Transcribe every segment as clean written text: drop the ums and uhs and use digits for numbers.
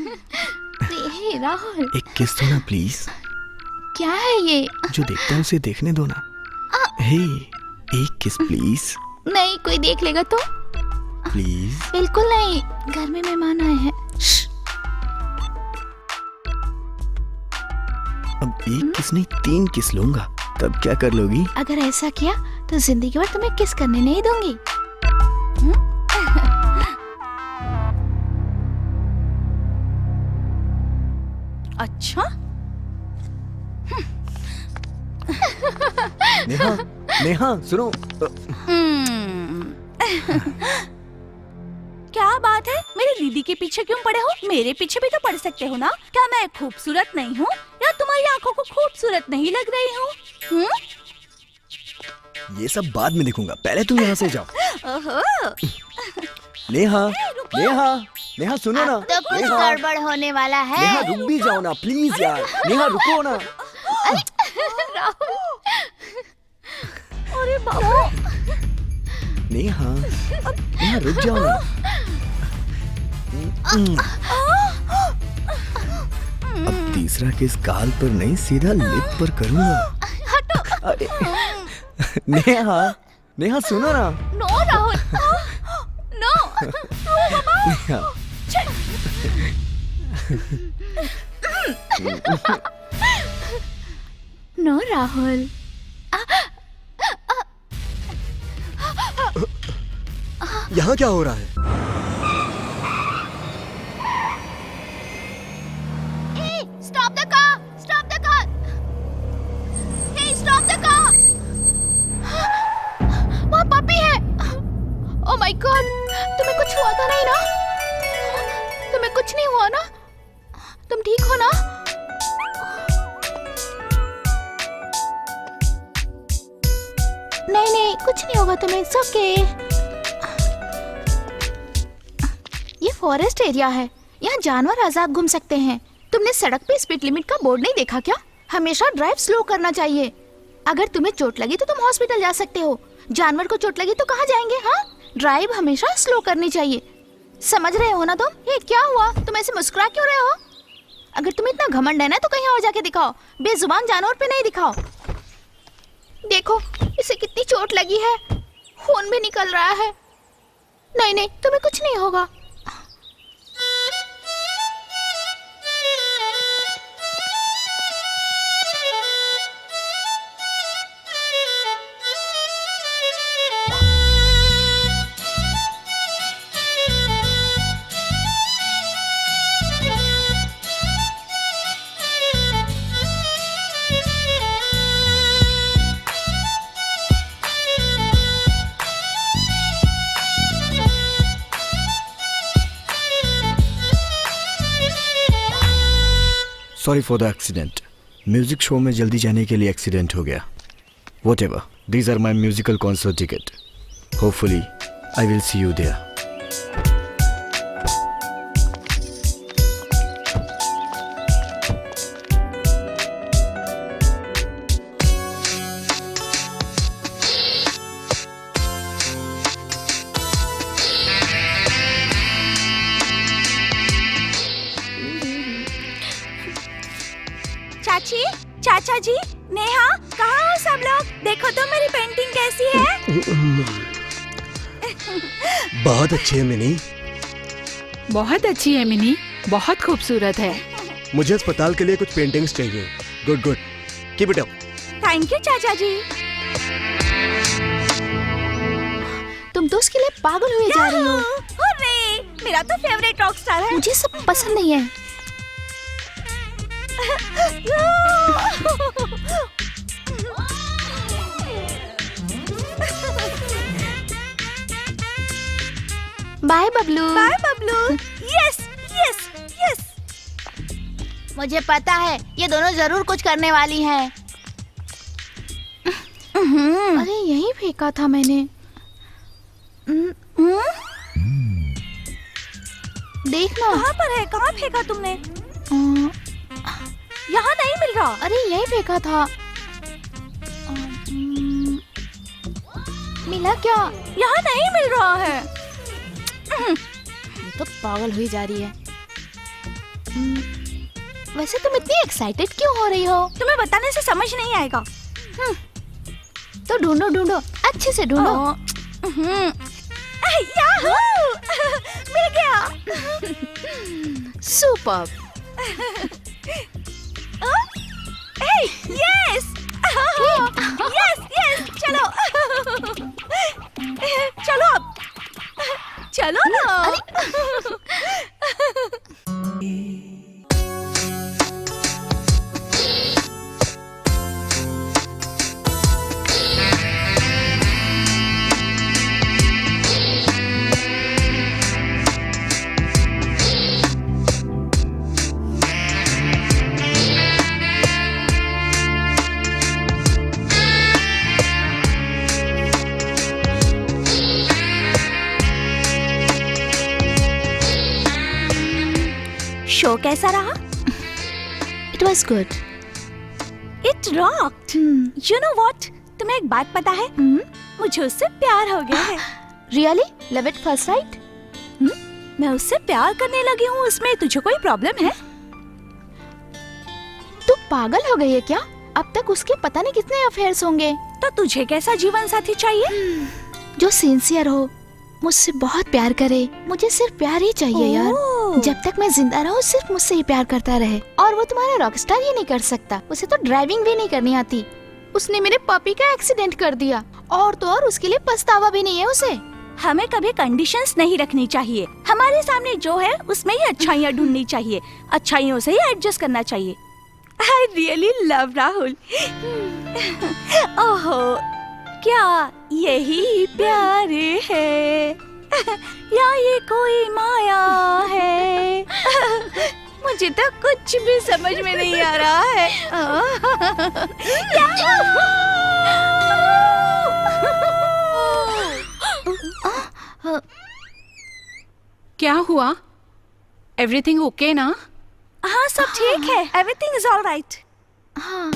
हे राहुल, एक किस दो ना प्लीज। क्या है ये? जो देखता है उसे देखने दो ना। हे, एक किस प्लीज। नहीं, कोई देख लेगा तो? प्लीज। बिल्कुल नहीं, घर में मेहमान आए हैं। अब एक किस नहीं 3 किस लूंगा, तब क्या कर लोगी? अगर ऐसा किया तो जिंदगी भर तुम्हें किस करने नहीं दूंगी। अच्छा? नेहा, नेहा सुनो। क्या बात है, मेरी दीदी के पीछे क्यों पड़े हो? मेरे पीछे भी तो पड़ सकते हो ना। क्या मैं खूबसूरत नहीं हूँ या तुम्हारी आंखों को खूबसूरत नहीं लग रही हूँ? ये सब बाद में देखूंगा, पहले तुम यहाँ से जाओ। ओहो। नेहा, नेहा, नेहा सुनो ना। तो कुछ नेहा, गड़बड़ होने वाला है। नेहा रुक भी जाओ ना प्लीज यार। नेहा रुको ना। राहुल, अरे बाबा। नेहा, नेहा रुक जाओ ना। अब तीसरा किस गाल पर नहीं, सीधा लिप पर करूंगा। अरे नेहा, नेहा सुनो ना। No Rahul, no. Neha, no Rahul. यहाँ क्या हो रहा है? Stop the car! Stop the car! Hey, stop the car! वहाँ पपी है। Oh my God! तुम्हें कुछ हुआ था नहीं ना? तुम्हें कुछ नहीं हुआ ना? तुम ठीक हो ना? नहीं नहीं, कुछ नहीं होगा तुम्हें। It's okay. ये फॉरेस्ट एरिया है, यहाँ जानवर आजाद घूम सकते हैं। तुमने सड़क पे स्पीड लिमिट का बोर्ड नहीं देखा क्या? हमेशा ड्राइव स्लो करना चाहिए। अगर तुम्हें चोट लगी तो तुम हॉस्पिटल जा सकते हो, जानवर को चोट लगी तो कहाँ जाएंगे? हाँ, ड्राइव हमेशा स्लो करनी चाहिए। समझ रहे हो ना तुम? ये क्या हुआ? तुम ऐसे मुस्कुरा क्यों रहे हो? अगर तुम्हें इतना घमंड है ना तो कहीं और जाके दिखाओ, बेजुबान जानवर पे नहीं दिखाओ। देखो इसे कितनी चोट लगी है, खून भी निकल रहा है। नहीं नहीं, तुम्हें कुछ नहीं होगा। Sorry for the accident. Music show में जल्दी जाने के लिए एक्सीडेंट हो गया। Whatever, these are my musical concert ticket. Hopefully, I will see you there. चाची, चाचा जी, नेहा, कहाँ हो सब लोग? देखो तो मेरी पेंटिंग कैसी है। बहुत अच्छी है मिनी। बहुत अच्छी है मिनी, बहुत खूबसूरत है। मुझे अस्पताल के लिए कुछ पेंटिंग्स चाहिए। Good good, keep it up. Thank you चाचा जी। तुम तो उसके लिए पागल हुए जा रही हो। हुर्रे, मेरा तो फेवरेट रॉक स्टार है। मुझे सब पसंद नहीं है। Bye Bablu. Bye Bablu. Yes yes yes. मुझे पता है ये दोनों जरूर कुछ करने वाली हैं। अरे यही फेंका था मैंने। देखना। कहाँ पर है? कहाँ फेंका तुमने? यहाँ नहीं मिल रहा। अरे यही फेंका था। मिला क्या? यहाँ नहीं मिल रहा है। तो पागल हुई जा रही है। वैसे तुम इतनी एक्साइटेड क्यों हो रही हो? तुम्हें बताने से समझ नहीं आएगा। तो ढूंढो ढूंढो, अच्छे से ढूंढो। याहू! मिल गया। सुपर्ब। यस यस यस, चलो चलो अब, चलो ना। शो कैसा रहा? It was good. It rocked. You know what? तुम्हें एक बात पता है? मुझे उससे प्यार हो गया है। Really? Love at first sight? मैं उससे प्यार करने लगी हूँ, उसमें तुझे कोई प्रॉब्लम है? तू पागल हो गई है क्या? अब तक उसके पता नहीं कितने अफेयर्स होंगे। तो तुझे कैसा जीवन साथी चाहिए? जो सिंसियर हो, मुझसे बहुत प्यार करे। मुझे सिर्फ प्यार ही चाहिए यार। जब तक मैं जिंदा रहूं सिर्फ मुझसे ही प्यार करता रहे। और वो तुम्हारा रॉकस्टार ही नहीं कर सकता। उसे तो ड्राइविंग भी नहीं करनी आती। उसने मेरे पपी का एक्सीडेंट कर दिया, और तो और उसके लिए पछतावा भी नहीं है उसे। हमें कभी कंडीशंस नहीं रखनी चाहिए। हमारे सामने जो है उसमें ही अच्छाइयाँ ढूंढनी चाहिए, अच्छाइयों से ही एडजस्ट करना चाहिए। I really love Rahul. ओहो, क्या यही प्यार है या ये कोई माया है? मुझे तो कुछ भी समझ में नहीं आ रहा है। क्या हुआ? एवरीथिंग ओके ना? हाँ, सब ठीक है। Everything is all right. हाँ।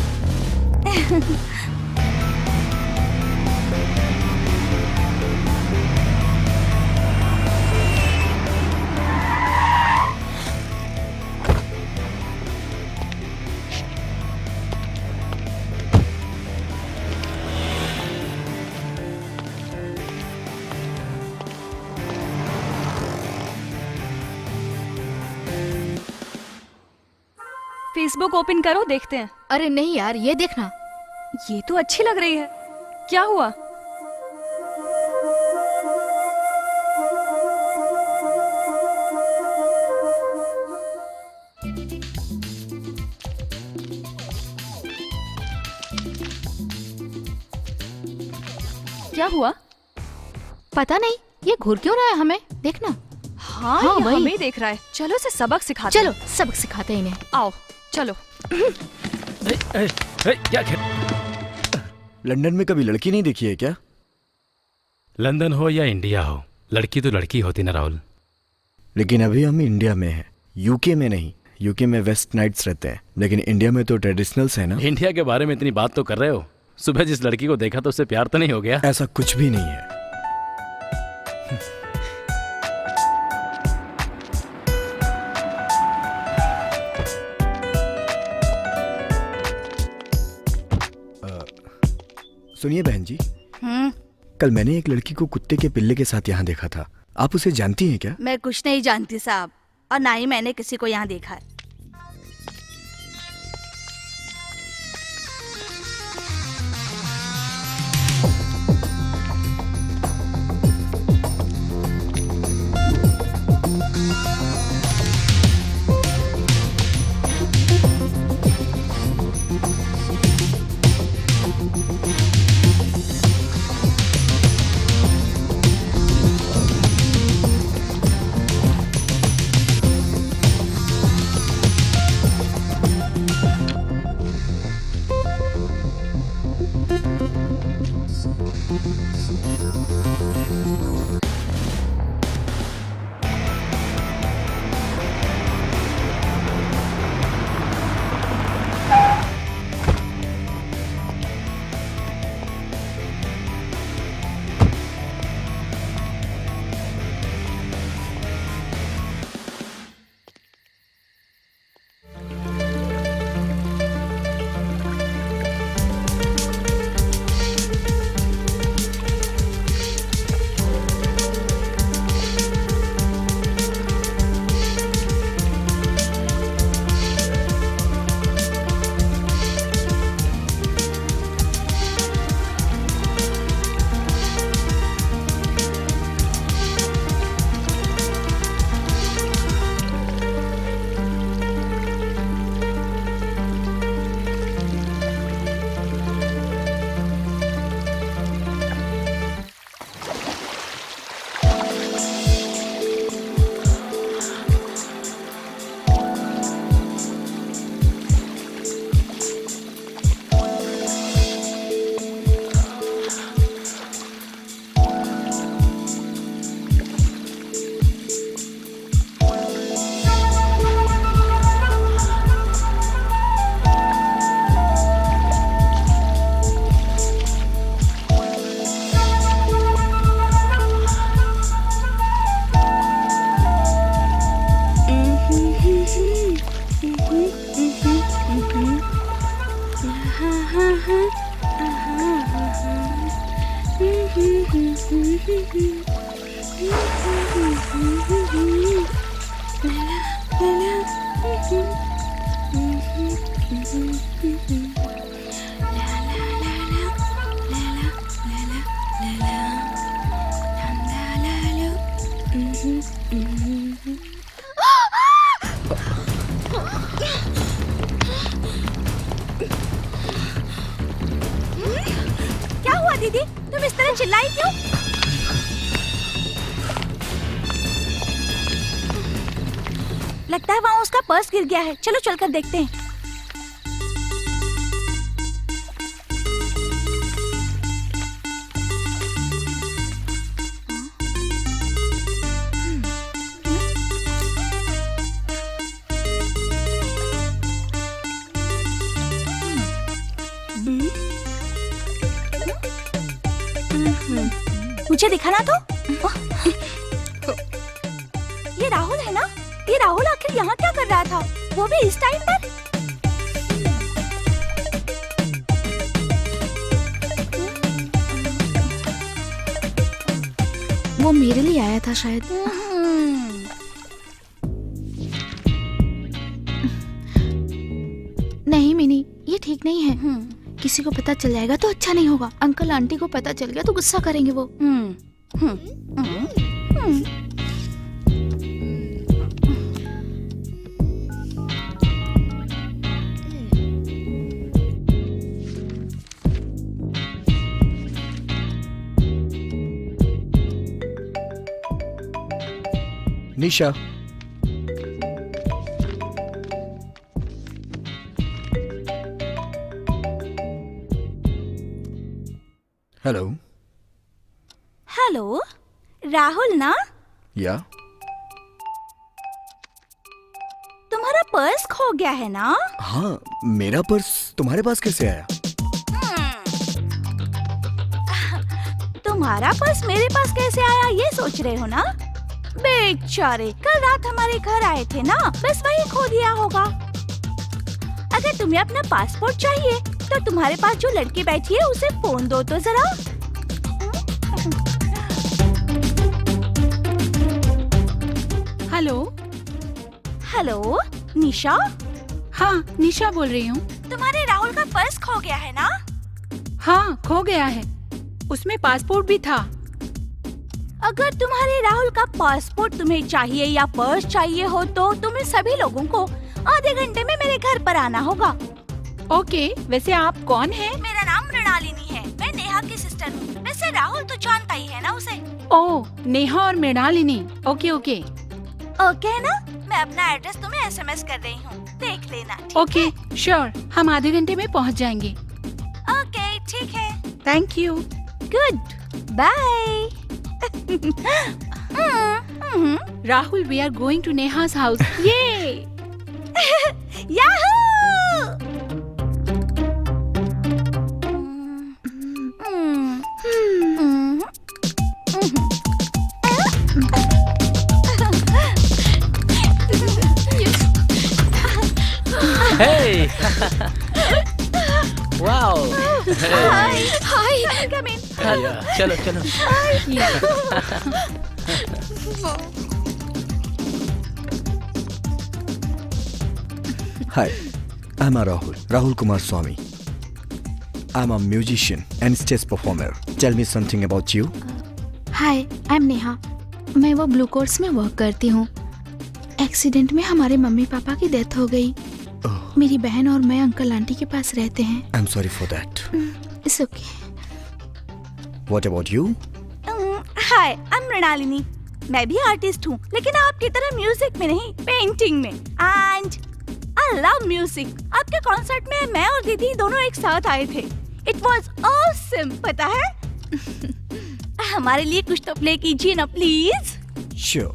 फेसबुक ओपन करो, देखते हैं। अरे नहीं यार, ये देखना। ये तो अच्छी लग रही है। क्या हुआ? क्या हुआ? पता नहीं, ये घूर क्यों रहा है हमें। देखना। हाँ, हाँ, ये वही। हमें देख रहा है। चलो इसे सबक सिखाते चलो हैं। सबक सिखाते हैं इन्हें। आओ चलो। क्या लंदन में कभी लड़की नहीं देखी है क्या? लंदन हो या इंडिया हो, लड़की तो लड़की होती ना राहुल। लेकिन अभी हम इंडिया में हैं, यूके में नहीं। यूके में वेस्ट नाइट्स रहते हैं, लेकिन इंडिया में तो ट्रेडिशनल्स है ना। इंडिया के बारे में इतनी बात तो कर रहे हो। सुबह जिस लड़की को देखा तो उससे प्यार तो नहीं हो गया? ऐसा कुछ भी नहीं है। सुनिए बहन जी, कल मैंने एक लड़की को कुत्ते के पिल्ले के साथ यहाँ देखा था। आप उसे जानती हैं क्या? मैं कुछ नहीं जानती साहब, और ना ही मैंने किसी को यहाँ देखा है। क्या हुआ दीदी, तुम इस तरह चिल्लाई क्यों? लगता है वहाँ उसका पर्स गिर गया है, चलो चलकर देखते हैं। मुझे दिखाना तो। ये राहुल है ना? ये राहुल आखिर यहाँ क्या कर रहा था, वो भी इस टाइम पर? वो मेरे लिए आया था शायद। नहीं मिनी, ये ठीक नहीं है। किसी को पता चल जाएगा तो अच्छा नहीं होगा। अंकल आंटी को पता चल गया तो गुस्सा करेंगे वो। निशा, हेलो। हेलो, राहुल ना? या, तुम्हारा पर्स खो गया है ना? हाँ, मेरा पर्स तुम्हारे पास कैसे आया? तुम्हारा पर्स मेरे पास कैसे आया ये सोच रहे हो ना? बेचारे, कल रात हमारे घर आए थे ना, बस वही खो दिया होगा। अगर तुम्हें अपना पासपोर्ट चाहिए तो तुम्हारे पास जो लड़की बैठी है उसे फोन दो तो जरा। हेलो। हेलो, निशा? हाँ, निशा बोल रही हूँ। तुम्हारे राहुल का पर्स खो गया है ना? हाँ, खो गया है। उसमें पासपोर्ट भी था। अगर तुम्हारे राहुल का पासपोर्ट तुम्हें चाहिए या पर्स चाहिए हो तो तुम्हें सभी लोगों को आधे घंटे में मेरे घर पर आना होगा। ओके, वैसे आप कौन हैं? मेरा नाम मृणालिनी है, मैं नेहा की सिस्टर हूँ। वैसे राहुल तो जानता ही है ना उसे। ओह, नेहा और मृणालिनी। Okay okay. ओके है ना? मैं अपना एड्रेस तुम्हें एसएमएस कर रही हूँ, देख लेना। ओके, श्योर, हम आधे घंटे में पहुँच जाएंगे। ओके, ठीक है। Thank you. Good bye. Rahul, we are going to Neha's house. Yay yahoo! Hey! wow! Hi hi, come in. चलो चलो। Hi, I'm Rahul Kumar Swami. I'm a musician and stage performer. Tell me something about you. Hi, I am Neha. मैं वो blue course में work करती हूँ। Accident में हमारे mummy papa की डेथ हो गई। मेरी बहन और मैं अंकल आंटी के पास रहते हैं। I'm sorry for that. It's okay. What about you? Hi, I am Mrinalini. मैं भी आर्टिस्ट हूँ, लेकिन आपकी तरह म्यूजिक में नहीं, पेंटिंग में। And I love music. आपके कॉन्सर्ट में मैं और दीदी दोनों एक साथ आए थे। इट वाज ऑसम, पता है? हमारे लिए कुछ तो प्ले कीजिए ना प्लीज। Sure.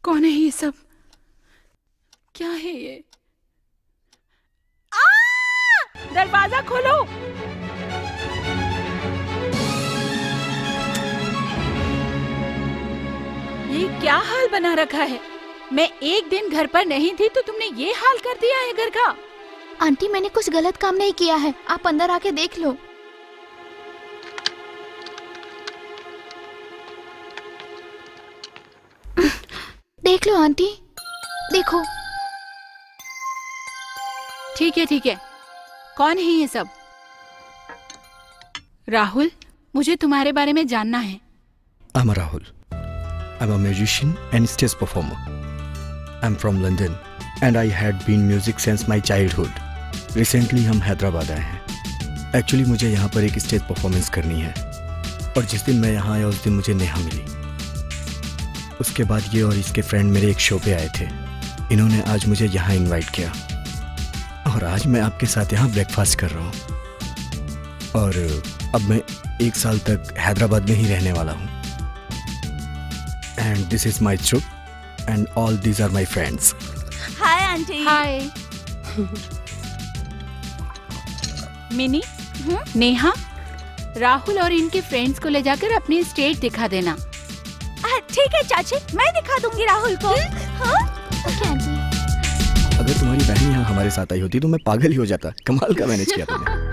कौन है ये सब? क्या है ये? दरवाजा खोलो। ये क्या हाल बना रखा है? मैं एक दिन घर पर नहीं थी तो तुमने ये हाल कर दिया है घर का। आंटी मैंने कुछ गलत काम नहीं किया है, आप अंदर आके देख लो। देख लो आंटी, देखो। ठीक है। कौन है ये सब? राहुल, मुझे तुम्हारे बारे में जानना है। I'm Rahul. I'm a musician and stage performer. I'm from London and I had been music since my childhood. Recently हम हैदराबाद आए हैं। Actually मुझे यहाँ पर एक स्टेज परफॉर्मेंस करनी है और जिस दिन मैं यहाँ आया उस दिन मुझे नेहा मिली। उसके बाद ये और इसके फ्रेंड मेरे एक शो पे आए थे। इन्होंने आज मुझे यहाँ इनवाइट किया और आज मैं आपके साथ यहाँ ब्रेकफास्ट कर रहा हूँ और अब मैं 1 साल तक हैदराबाद में ही रहने वाला हूँ। And this is my trip and all these are my friends. Hi aunty. Hi Mini, Neha, Rahul और इनके फ्रेंड्स को ले जाकर अपनी स्टेज दिखा देना। ठीक है चाची, मैं दिखा दूंगी राहुल को। हाँ? Okay aunty. अगर तुम्हारी बहन यहाँ हमारे साथ आई होती तो मैं पागल ही हो जाता। कमाल का मैनेज किया तुमने।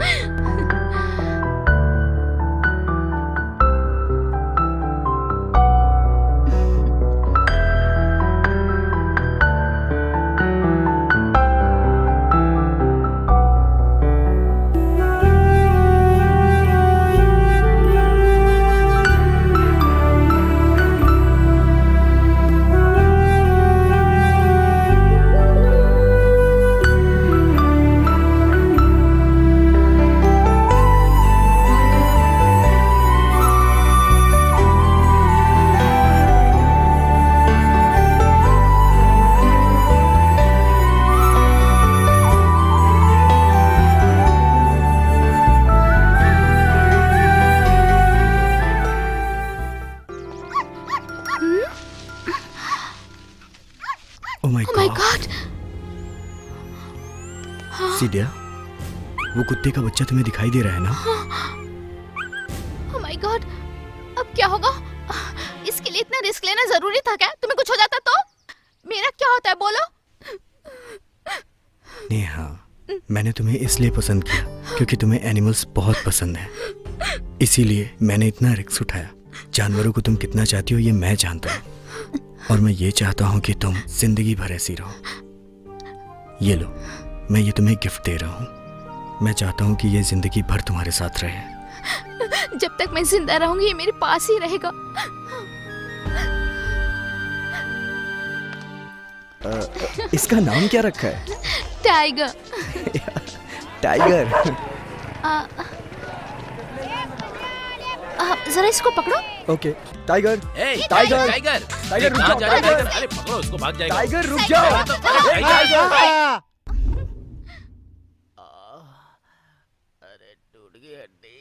सीडिया, वो कुत्ते का बच्चा तुम्हें दिखाई दे रहा है ना? ओह माय गॉड, अब क्या होगा? इसके लिए इतना रिस्क लेना जरूरी था क्या? तुम्हें कुछ हो जाता तो मेरा क्या होता है बोलो? नेहा, मैंने तुम्हें इसलिए पसंद किया क्योंकि तुम्हें एनिमल्स बहुत पसंद है, इसीलिए मैंने इतना रिस्क उठाया। जानवरों को तुम कितना चाहती हो ये मैं जानता हूँ और मैं ये चाहता हूँ कि तुम जिंदगी भर ऐसी रहो। ये लो, मैं ये तुम्हें गिफ्ट दे रहा हूँ। मैं चाहता हूँ कि ये जिंदगी भर तुम्हारे साथ रहे। जब तक मैं जिंदा रहूंगी ये मेरे पास ही रहेगा। इसका नाम क्या रखा है? टाइगर। टाइगर। जरा इसको पकड़ो। Okay, tiger. Tiger tiger. Tiger tiger, रुक कहाँ जाओ, जा रहा है? टाइगर। अरे पकड़ो उसको, भाग जाएगा। टाइगर रुक जाओ। अरे टूट गई हड्डी।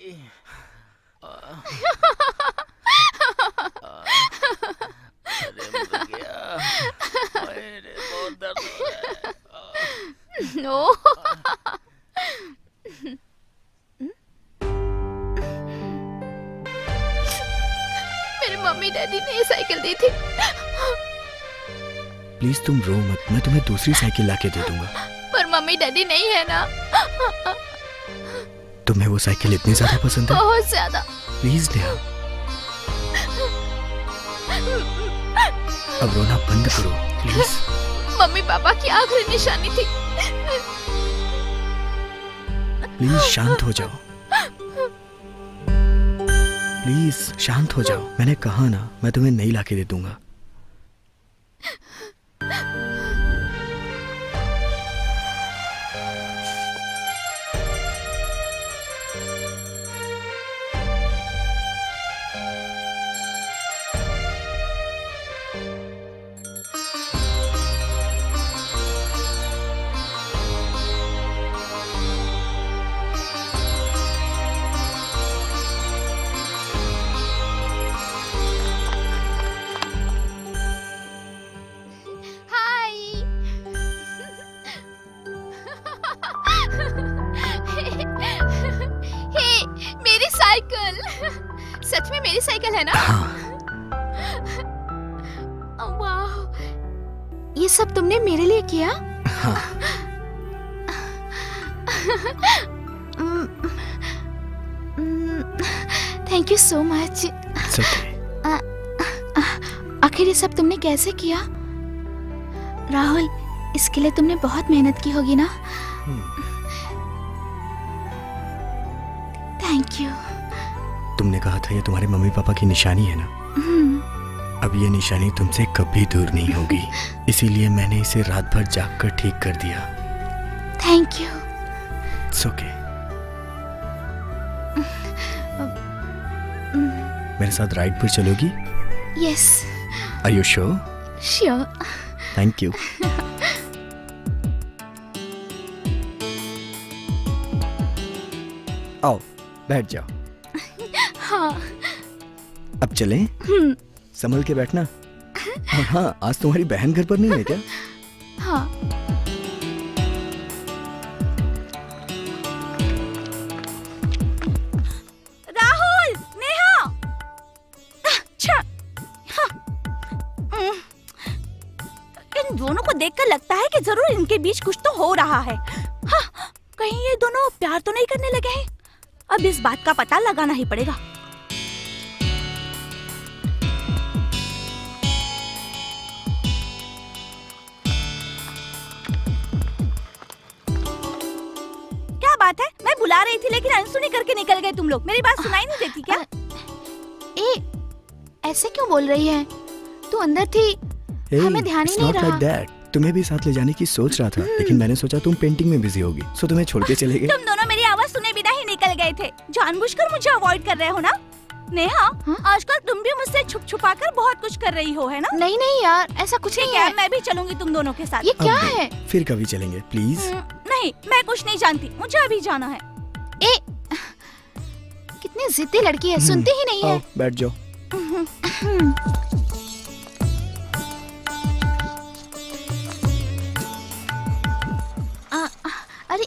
अरे मर गया। अरे बहुत दर्द हो रहा है। नो। मेरे मम्मी डैडी ने ये साइकिल दी थी। प्लीज तुम रो मत, मैं तुम्हें दूसरी साइकिल लाके दे दूंगा। पर मम्मी डैडी नहीं है ना। तुम्हें वो साइकिल इतनी ज्यादा पसंद है? बहुत ज्यादा। प्लीज नेहा, अब रोना बंद करो प्लीज। मम्मी पापा की आखिरी निशानी थी। प्लीज शांत हो जाओ, प्लीज शांत हो जाओ। मैंने कहा ना, मैं तुम्हें नहीं लाके दे दूंगा। साइकिल। सच में मेरी साइकिल है ना? हाँ। वाह, ये सब तुमने मेरे लिए किया? हाँ। Thank you so much. It's okay. आखिर ये सब तुमने कैसे किया? राहुल, इसके लिए तुमने बहुत मेहनत की होगी ना? Thank you. तुमने कहा था ये तुम्हारे मम्मी पापा की निशानी है ना? अब ये निशानी तुमसे कभी दूर नहीं होगी, इसीलिए मैंने इसे रात भर जाग कर ठीक कर दिया। Thank you. It's okay. मेरे साथ राइड पर चलोगी? Yes, Are you sure? Sure. Thank you. आओ, बैठ जाओ। हाँ। अब चलें? संभल के बैठना। और हाँ, आज तुम्हारी बहन घर पर नहीं है क्या? हाँ। राहुल, नेहा। अच्छा। हाँ। इन दोनों को देखकर लगता है कि जरूर इनके बीच कुछ तो हो रहा है। हाँ, कहीं ये दोनों प्यार तो नहीं करने लगे हैं? अब इस बात का पता लगाना ही पड़ेगा। क्या बात है? मैं बुला रही थी लेकिन अनसुनी करके निकल गए तुम लोग। मेरी बात सुनाई नहीं देती क्या? ऐसे क्यों बोल रही है? तू अंदर थी, हमें ध्यान ही it's नहीं not रहा। like that. तुम्हें भी साथ ले जाने की सोच रहा था, लेकिन मैंने सोचा तुम पेंटिंग में बिजी होगी, सो तुम्हें छोड़ के चले गए। तुम दोनों मेरी आवाज सुने बिना ही निकल गए थे। जानबूझकर मुझे अवॉइड कर रहे हो ना? नेहा, आजकल तुम भी मुझसे छुप छुपा कर बहुत कुछ कर रही हो, है ना? नहीं नहीं यार, ऐसा कुछ नहीं है। मैं भी चलूंगी तुम दोनों के साथ। ये क्या अब है? फिर कभी चलेंगे, प्लीज। नहीं, मैं कुछ नहीं जानती, मुझे अभी जाना है। कितनी जिद्दी लड़की है, सुनती ही नहीं है। आओ, बैठ जाओ। अरे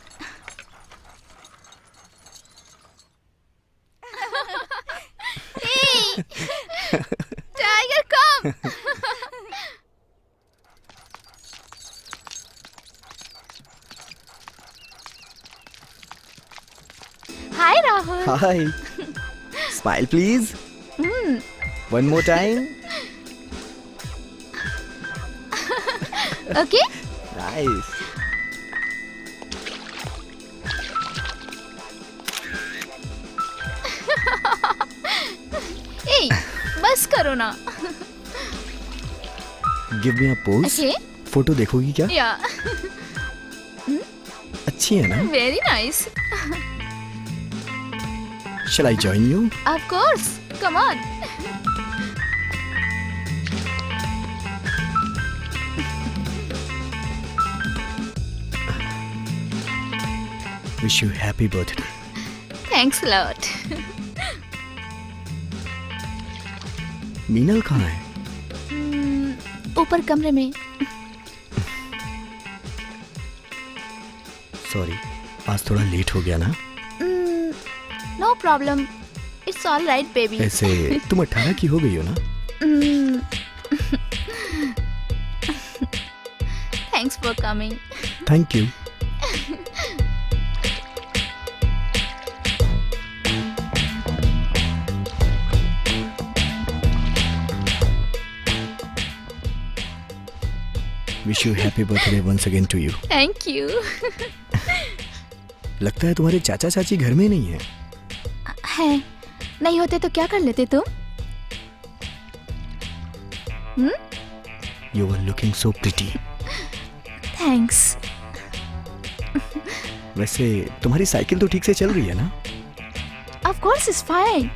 tiger come. Hi Rahul. Hi. Smile please. One more time. Okay. Nice. ए, बस करो ना। Give me a pose. Okay. Photo देखोगी क्या? या, अच्छी है ना? Very nice. Shall I join you? Of course, come on. Wish you happy birthday. Thanks lot. Meenal कहाँ है? ऊपर कमरे में। सॉरी, आज थोड़ा लेट हो गया ना? No problem, it's all right baby. ऐसे तुम 18 की हो गई हो ना? Thanks for coming. Thank you. Wish you happy birthday once again to you. Thank you. लगता है तुम्हारे चाचा चाची घर में नहीं है। है, नहीं होते तो क्या कर लेते तुम? You were looking so pretty. Thanks. वैसे तुम्हारी साइकिल तो ठीक से चल रही है ना? Of course it's fine.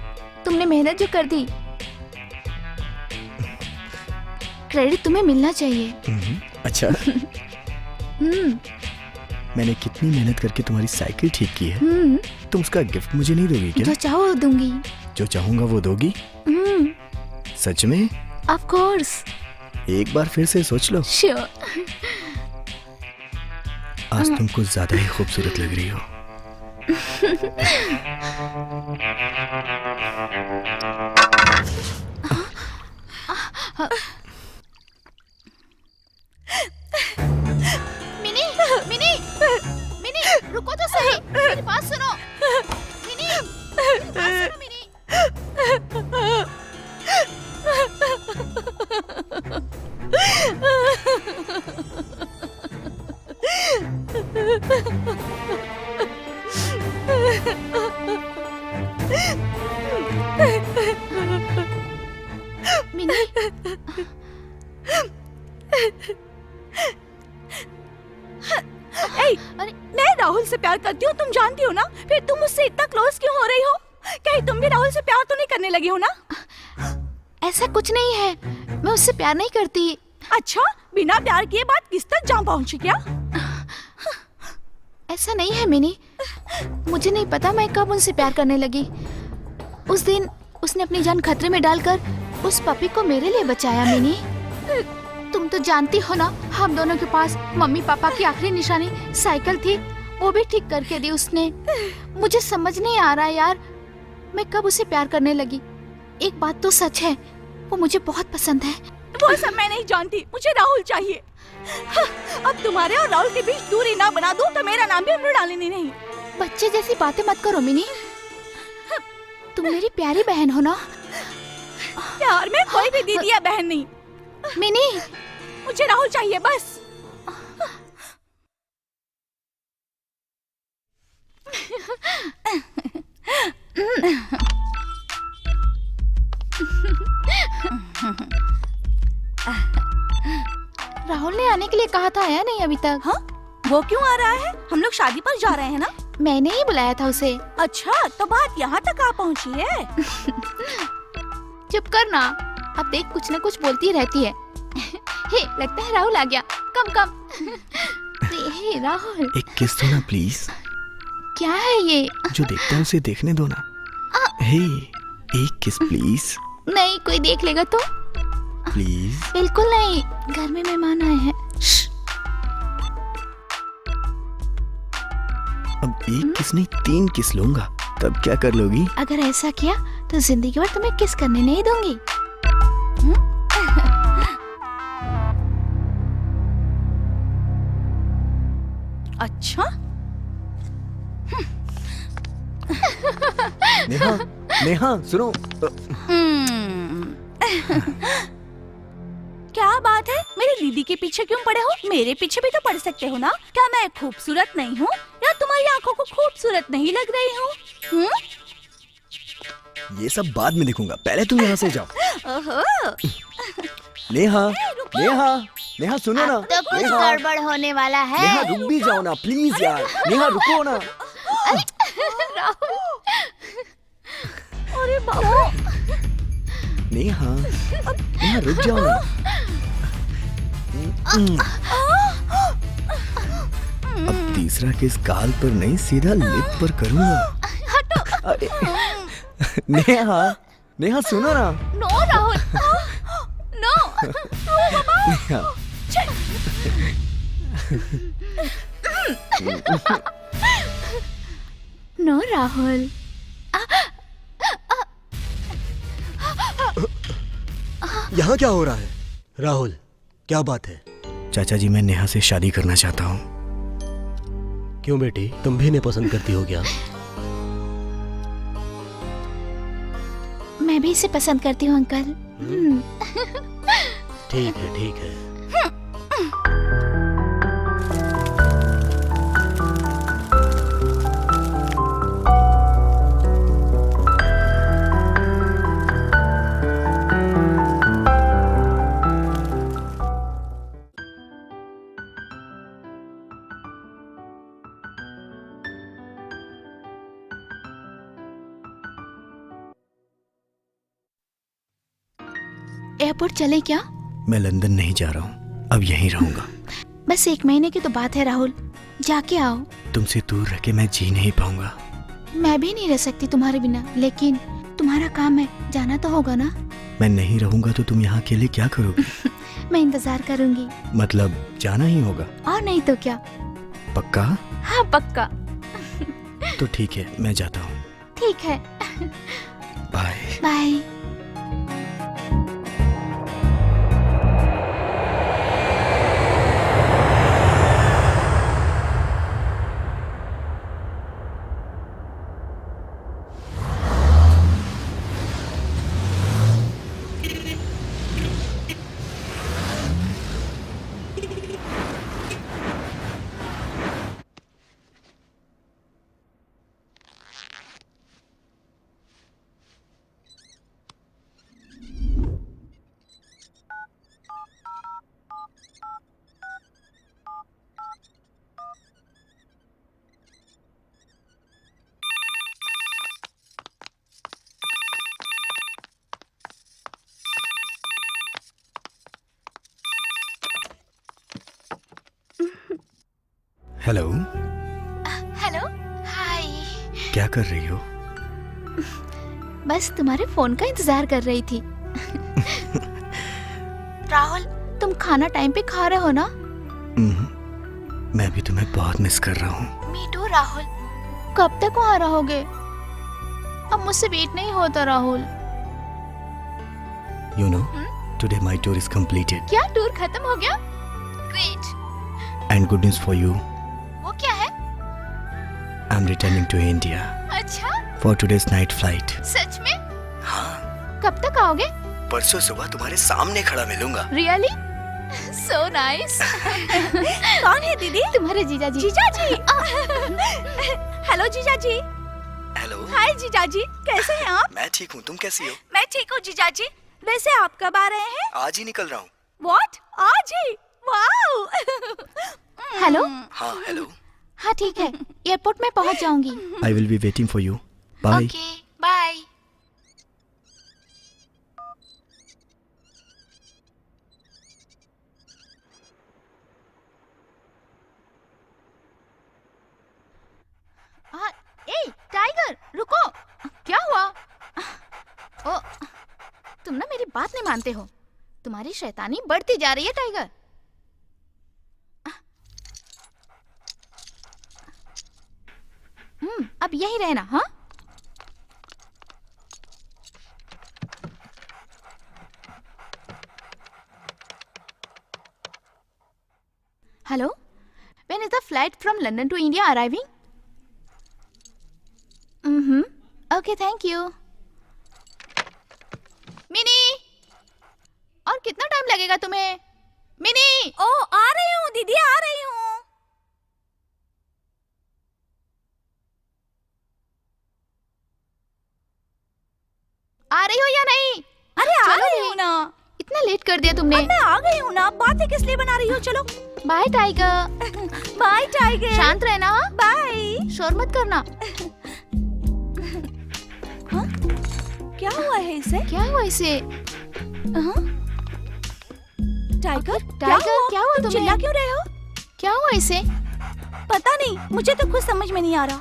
तुमने मेहनत जो कर दी, क्रेडिट तुम्हें मिलना चाहिए। अच्छा। मैंने कितनी मेहनत करके तुम्हारी साइकिल ठीक की है, तुम उसका गिफ्ट मुझे नहीं दोगी क्या? जो चाहो वो दूंगी। जो चाहूंगा वो दोगी? सच में? Of course. एक बार फिर से सोच लो। श्योर। आज तुम कुछ ज्यादा ही खूबसूरत लग रही हो। मिनी, मिनी, मिनी, रुको तो सही, मेरी बात सुनो। मिनी, मेरी बात सुनो मिनी। मिनी, मैं राहुल से प्यार करती हूँ, तुम जानती हो ना। फिर तुम मुझसे इतना क्लोज क्यों हो रही हो? कहीं तुम भी राहुल से प्यार तो नहीं करने लगी हो ना? ऐसा कुछ नहीं है, मैं उससे प्यार नहीं करती। अच्छा, बिना प्यार किए बात किस तक जा पहुंची क्या? ऐसा नहीं है मिनी, मुझे नहीं पता मैं कब उनसे प्यार करने लगी। उस दिन उसने अपनी जान खतरे में डालकर उस पपी को मेरे लिए बचाया। मिनी, तुम तो जानती हो ना, हम दोनों के पास मम्मी पापा की आखिरी निशानी साइकिल थी, वो भी ठीक करके दी उसने। मुझे समझ नहीं आ रहा यार, मैं कब उसे प्यार करने लगी। एक बात तो सच है, वो मुझे बहुत पसंद है। वो सब मैं नहीं जानती, मुझे राहुल चाहिए। अब तुम्हारे और राहुल के बीच दूरी ना बना दूं तो मेरा नाम भी मृणालिनी नहीं। बच्चे जैसी बातें मत करो मिनी, तुम मेरी प्यारी बहन हो ना। प्यार में कोई भी दीदी या बहन नहीं। मिनी, मुझे राहुल चाहिए बस। राहुल ने आने के लिए कहा था, आया नहीं अभी तक। हाँ? वो क्यों आ रहा है? हम लोग शादी पर जा रहे हैं ना। मैंने ही बुलाया था उसे। अच्छा, तो बात यहाँ तक आ पहुँची है। चुप कर ना, अब देख कुछ न कुछ बोलती रहती है। हे, लगता है राहुल आ गया। कम कम। हे राहुल, एक किस दो ना प्लीज। क्या है ये? जो देखता है उसे देखने दो ना। हे, एक किस प्लीज। नहीं, कोई देख लेगा तो। प्लीज। बिल्कुल नहीं, घर में मेहमान आए हैं। अब एक किस नहीं 3 किस लूंगा, तब क्या कर लोगी? अगर ऐसा किया तो जिंदगी भर तुम्हें किस करने नहीं दूंगी। अच्छा, नेहा, नेहा सुनो। क्या बात है? मेरी दीदी के पीछे क्यों पड़े हो? मेरे पीछे भी तो पड़ सकते हो ना। क्या मैं खूबसूरत नहीं हूँ या तुम्हारी आंखों को खूबसूरत नहीं लग रही हूँ? ये सब बाद में देखूंगा, पहले तुम यहाँ से जाओ। ओहो, नेहा, नेहा, नेहा सुनो ना। तो कुछ नेहा, गड़बड़ होने वाला है। नेहा रुक भी जाओ ना प्लीज यार। नेहा रुको ना। राहुल, अरे बाबू, नेहा, नेहा रुक जाओ ना। अब तीसरा किस गाल पर नहीं, सीधा लिप पर करूंगा। अरे, नेहा, नेहा सुनो ना। No Rahul, no. Neha, no Rahul. यहाँ क्या हो रहा है? राहुल, क्या बात है? चाचा जी मैं नेहा से शादी करना चाहता हूँ। क्यों बेटी, तुम भी इन्हें पसंद करती हो क्या? मैं भी इसे पसंद करती हूँ अंकल। ठीक है, ठीक है। एयरपोर्ट चले क्या? मैं लंदन नहीं जा रहा हूँ, अब यहीं रहूंगा। बस 1 महीने की तो बात है राहुल, जाके आओ। तुमसे दूर रह के मैं जी नहीं पाऊंगा। मैं भी नहीं रह सकती तुम्हारे बिना, लेकिन तुम्हारा काम है, जाना तो होगा ना। मैं नहीं रहूंगा तो तुम यहाँ अकेले क्या करोगी? मैं इंतजार करूंगी। मतलब जाना ही होगा? और नहीं तो क्या। पक्का? हाँ पक्का। तो ठीक है, मैं जाता हूँ। ठीक है, बाय। बाय। हेलो, हेलो, हाय। क्या कर रही हो? बस तुम्हारे फोन का इंतजार कर रही थी। राहुल, तुम खाना टाइम पे खा रहे हो ना? मैं भी तुम्हें बहुत मिस कर रहा हूँ। Me too Rahul. कब तक वहाँ रहोगे? अब मुझसे वेट नहीं होता Rahul. You know, today my tour is completed. क्या टूर खत्म हो गया? Great. And good news for you, वो क्या है? I'm returning to India अच्छा, for today's night flight. सच में? हाँ, कब तक आओगे? परसों सुबह तुम्हारे सामने खड़ा मिलूंगा। रियली? So nice. कौन है दीदी? तुम्हारे जीजाजी। जीजाजी। हेलो जीजाजी। हेलो, हाय जीजाजी, कैसे हैं आप? मैं ठीक हूँ, तुम कैसी हो? मैं ठीक हूँ जीजाजी। वैसे आप कब आ रहे हैं? आज ही निकल रहा हूँ। व्हाट? आज ही? वाओ। हेलो? हाँ, हेलो। हाँ ठीक है, एयरपोर्ट में पहुँच जाऊंगी। I will be waiting for you. Bye. Okay, bye. ए, टाइगर, रुको। क्या हुआ? ओ, तुम ना मेरी बात नहीं मानते हो। तुम्हारी शैतानी बढ़ती जा रही है टाइगर। अब यही रहना, हाँ? Hello, when is the flight from London to India arriving? Okay, thank you. Mini, और कितना टाइम लगेगा तुम्हें? मिनी, ओ, आ रही हूँ दीदी, आ रही हूँ। आ रही हो या नहीं? अरे आ चलो रही रे। हूँ ना। इतना लेट कर दिया तुमने। अब मैं आ गई हूँ ना, बातें किस लिए बना रही हो? चलो। Bye Tiger. Bye Tiger. शांत रहना, बाय। शोर मत करना। क्या हुआ है इसे? क्या हुआ इसे? टाइगर, टाइगर, क्या हुआ तुम तुम्हें? चिल्ला क्यों रहे हो? क्या हुआ इसे? पता नहीं, मुझे तो कुछ समझ में नहीं आ रहा।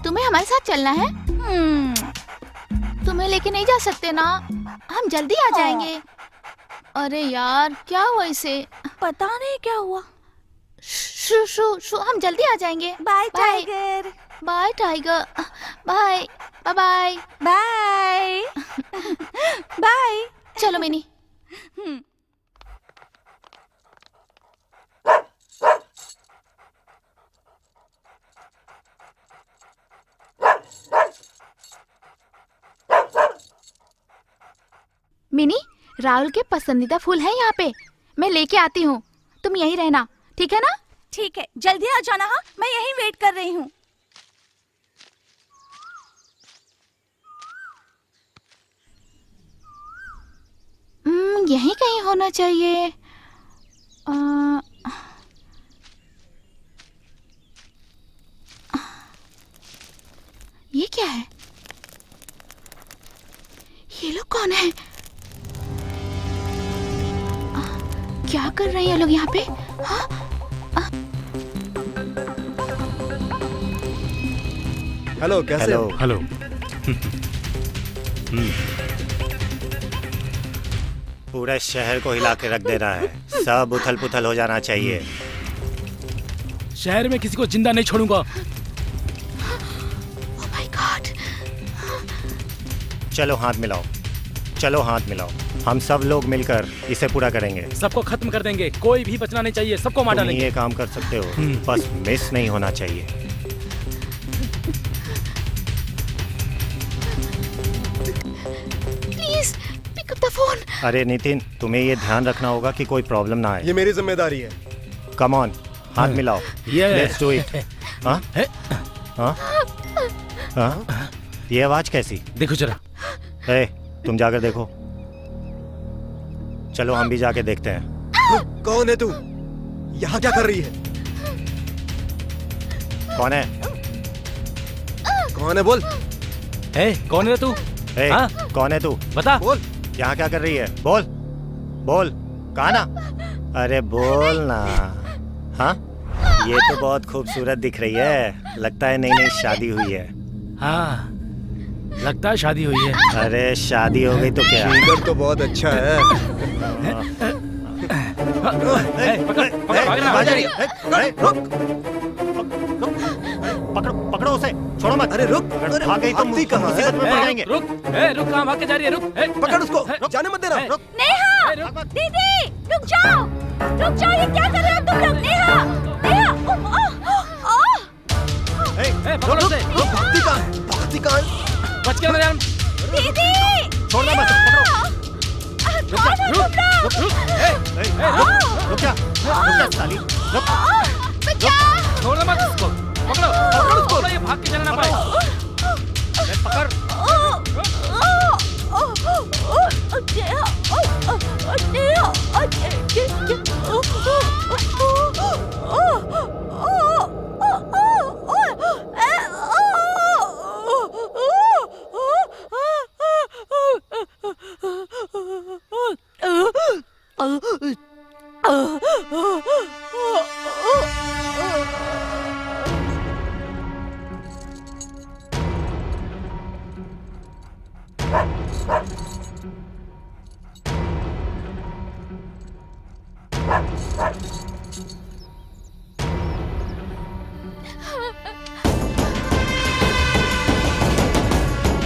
तुम्हें हमारे साथ चलना है? तुम्हें लेके नहीं जा सकते ना, हम जल्दी आ जाएंगे। अरे यार, क्या हुआ इसे? पता नहीं क्या हुआ। शू शू शू, हम जल्दी आ जाएंगे। Bye Tiger. Bye Tiger. Bye bye bye bye. Bye. चलो मिनी। मिनी, राहुल के पसंदीदा फूल है यहाँ पे, मैं लेके आती हूँ। तुम यहीं रहना, ठीक है ना? ठीक है, जल्दी आ जाना। हाँ, मैं यहीं वेट कर रही हूँ। यहीं कहीं होना चाहिए। ये क्या है? ये लोग कौन है? क्या कर रहे हैं ये लोग यहाँ पे? हेलो, कैसे हो? हेलो। पूरे शहर को हिला के रख देना है। सब उथल पुथल हो जाना चाहिए। शहर में किसी को जिंदा नहीं छोड़ूंगा। चलो हाथ मिलाओ, चलो हाथ मिलाओ। हम सब लोग मिलकर इसे पूरा करेंगे। सबको खत्म कर देंगे, कोई भी बचना नहीं चाहिए, सबको मार तुम ही डालेंगे। ये काम कर सकते हो, बस मिस नहीं होना चाहिए। Please pick up the phone. अरे नितिन, तुम्हें ये ध्यान रखना होगा कि कोई प्रॉब्लम ना आए। ये मेरी जिम्मेदारी है। कम ऑन, हाथ मिलाओ। ये लेट्स डू इट। हाँ हाँ हाँ, ये आवाज कैसी? देखो जरा। ए, तुम जाकर देखो। चलो हम भी जाके देखते हैं। कौन है तू? यहाँ क्या कर रही है? कौन है? कौन है बोल? कौन है तू? ए, हाँ? कौन है तू? बता। बोल। यहाँ क्या कर रही है? बोल बोल, कहा ना? अरे बोल ना। हाँ, ये तो बहुत खूबसूरत दिख रही है, लगता है नई नई शादी हुई है। हाँ, लगता है शादी हुई है। अरे शादी हो गई तो क्या? फिगर तो बहुत अच्छा है। पकड़ो पकड़ो उसे, छोड़ो मत। अरे रुक, अगर भाग गई तो भागती कहाँ है? मुसीबत में पड़ जाएंगे। रुक, कहाँ भाग के जा रही है? रुक, पकड़ उसको, जाने मत देना। रुक। नेहा, दीदी, रुक जाओ, ये क्या कर रहे हो तुम लोग? नेहा, नेहा, पकड़ो उसे। भागती कहाँ है? भागती कहाँ है? बच गया मेरे। दीदी, छोड़ना मत, पकड़ो। रुक जा साली, रुक। छोड़ना मत उसको। पकड़ो उसको, ये भाग के चला ना पाए। पकड़।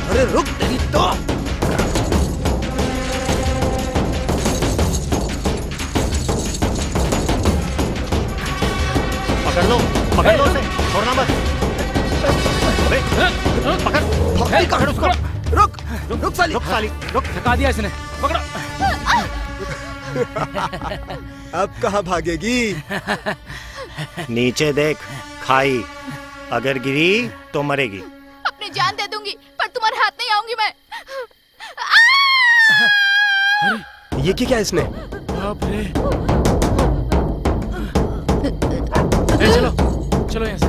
अरे रुक तेरी तो। पकड़ लो उसे, छोड़ना मत। अबे, पकड़। भागती कहाँ है? उसको। रुक, रुक साली। रुक साली, रुक। थका दिया इसने। पकड़ो। अब कहाँ भागेगी? नीचे देख, खाई। अगर गिरी तो मरेगी। अपनी जान दे दूंगी पर तुम्हारे हाथ नहीं आऊंगी मैं। ये क्या इसने? बाप रे। चलो यहाँ से।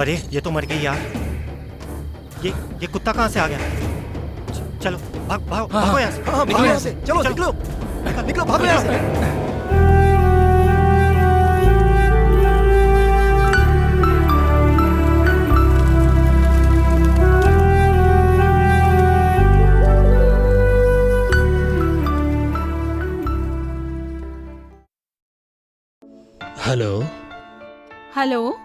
अरे ये तो मर गई यार। ये कुत्ता कहाँ से आ गया? चलो भागो यहाँ से। हाँ, भागो यहाँ से। चलो निकलो, निकलो, भागो यहाँ से। हेलो,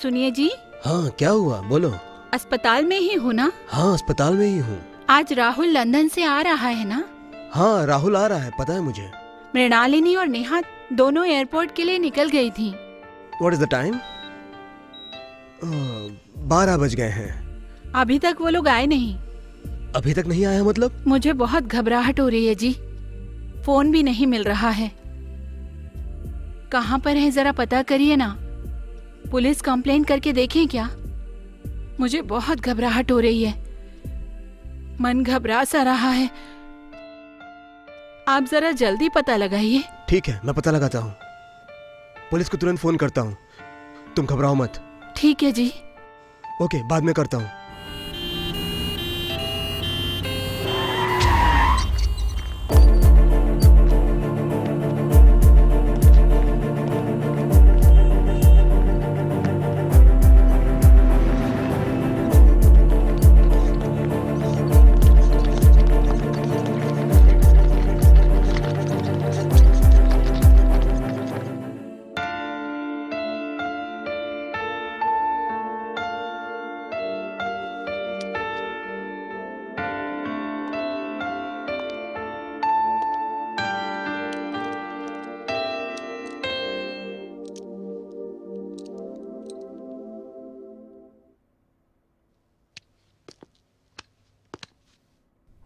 सुनिए जी। हाँ, क्या हुआ? बोलो। अस्पताल में ही हूँ ना? हाँ, अस्पताल में ही हूँ। आज राहुल लंदन से आ रहा है ना? हाँ, राहुल आ रहा है, पता है मुझे। मृणालिनी और नेहा दोनों एयरपोर्ट के लिए निकल गई थी। What is the time? 12 बज गए हैं। अभी तक वो लोग आए नहीं। अभी तक नहीं आया मतलब? मुझे बहुत घबराहट हो रही है जी। फोन भी नहीं मिल रहा है। कहाँ पर है जरा पता करिए ना। पुलिस कंप्लेंट करके देखें क्या? मुझे बहुत घबराहट हो रही है, मन घबरा सा रहा है। आप जरा जल्दी पता लगाइए। ठीक है, मैं पता लगाता हूँ। पुलिस को तुरंत फोन करता हूँ। तुम घबराओ मत। ठीक है जी। ओके, बाद में करता हूँ।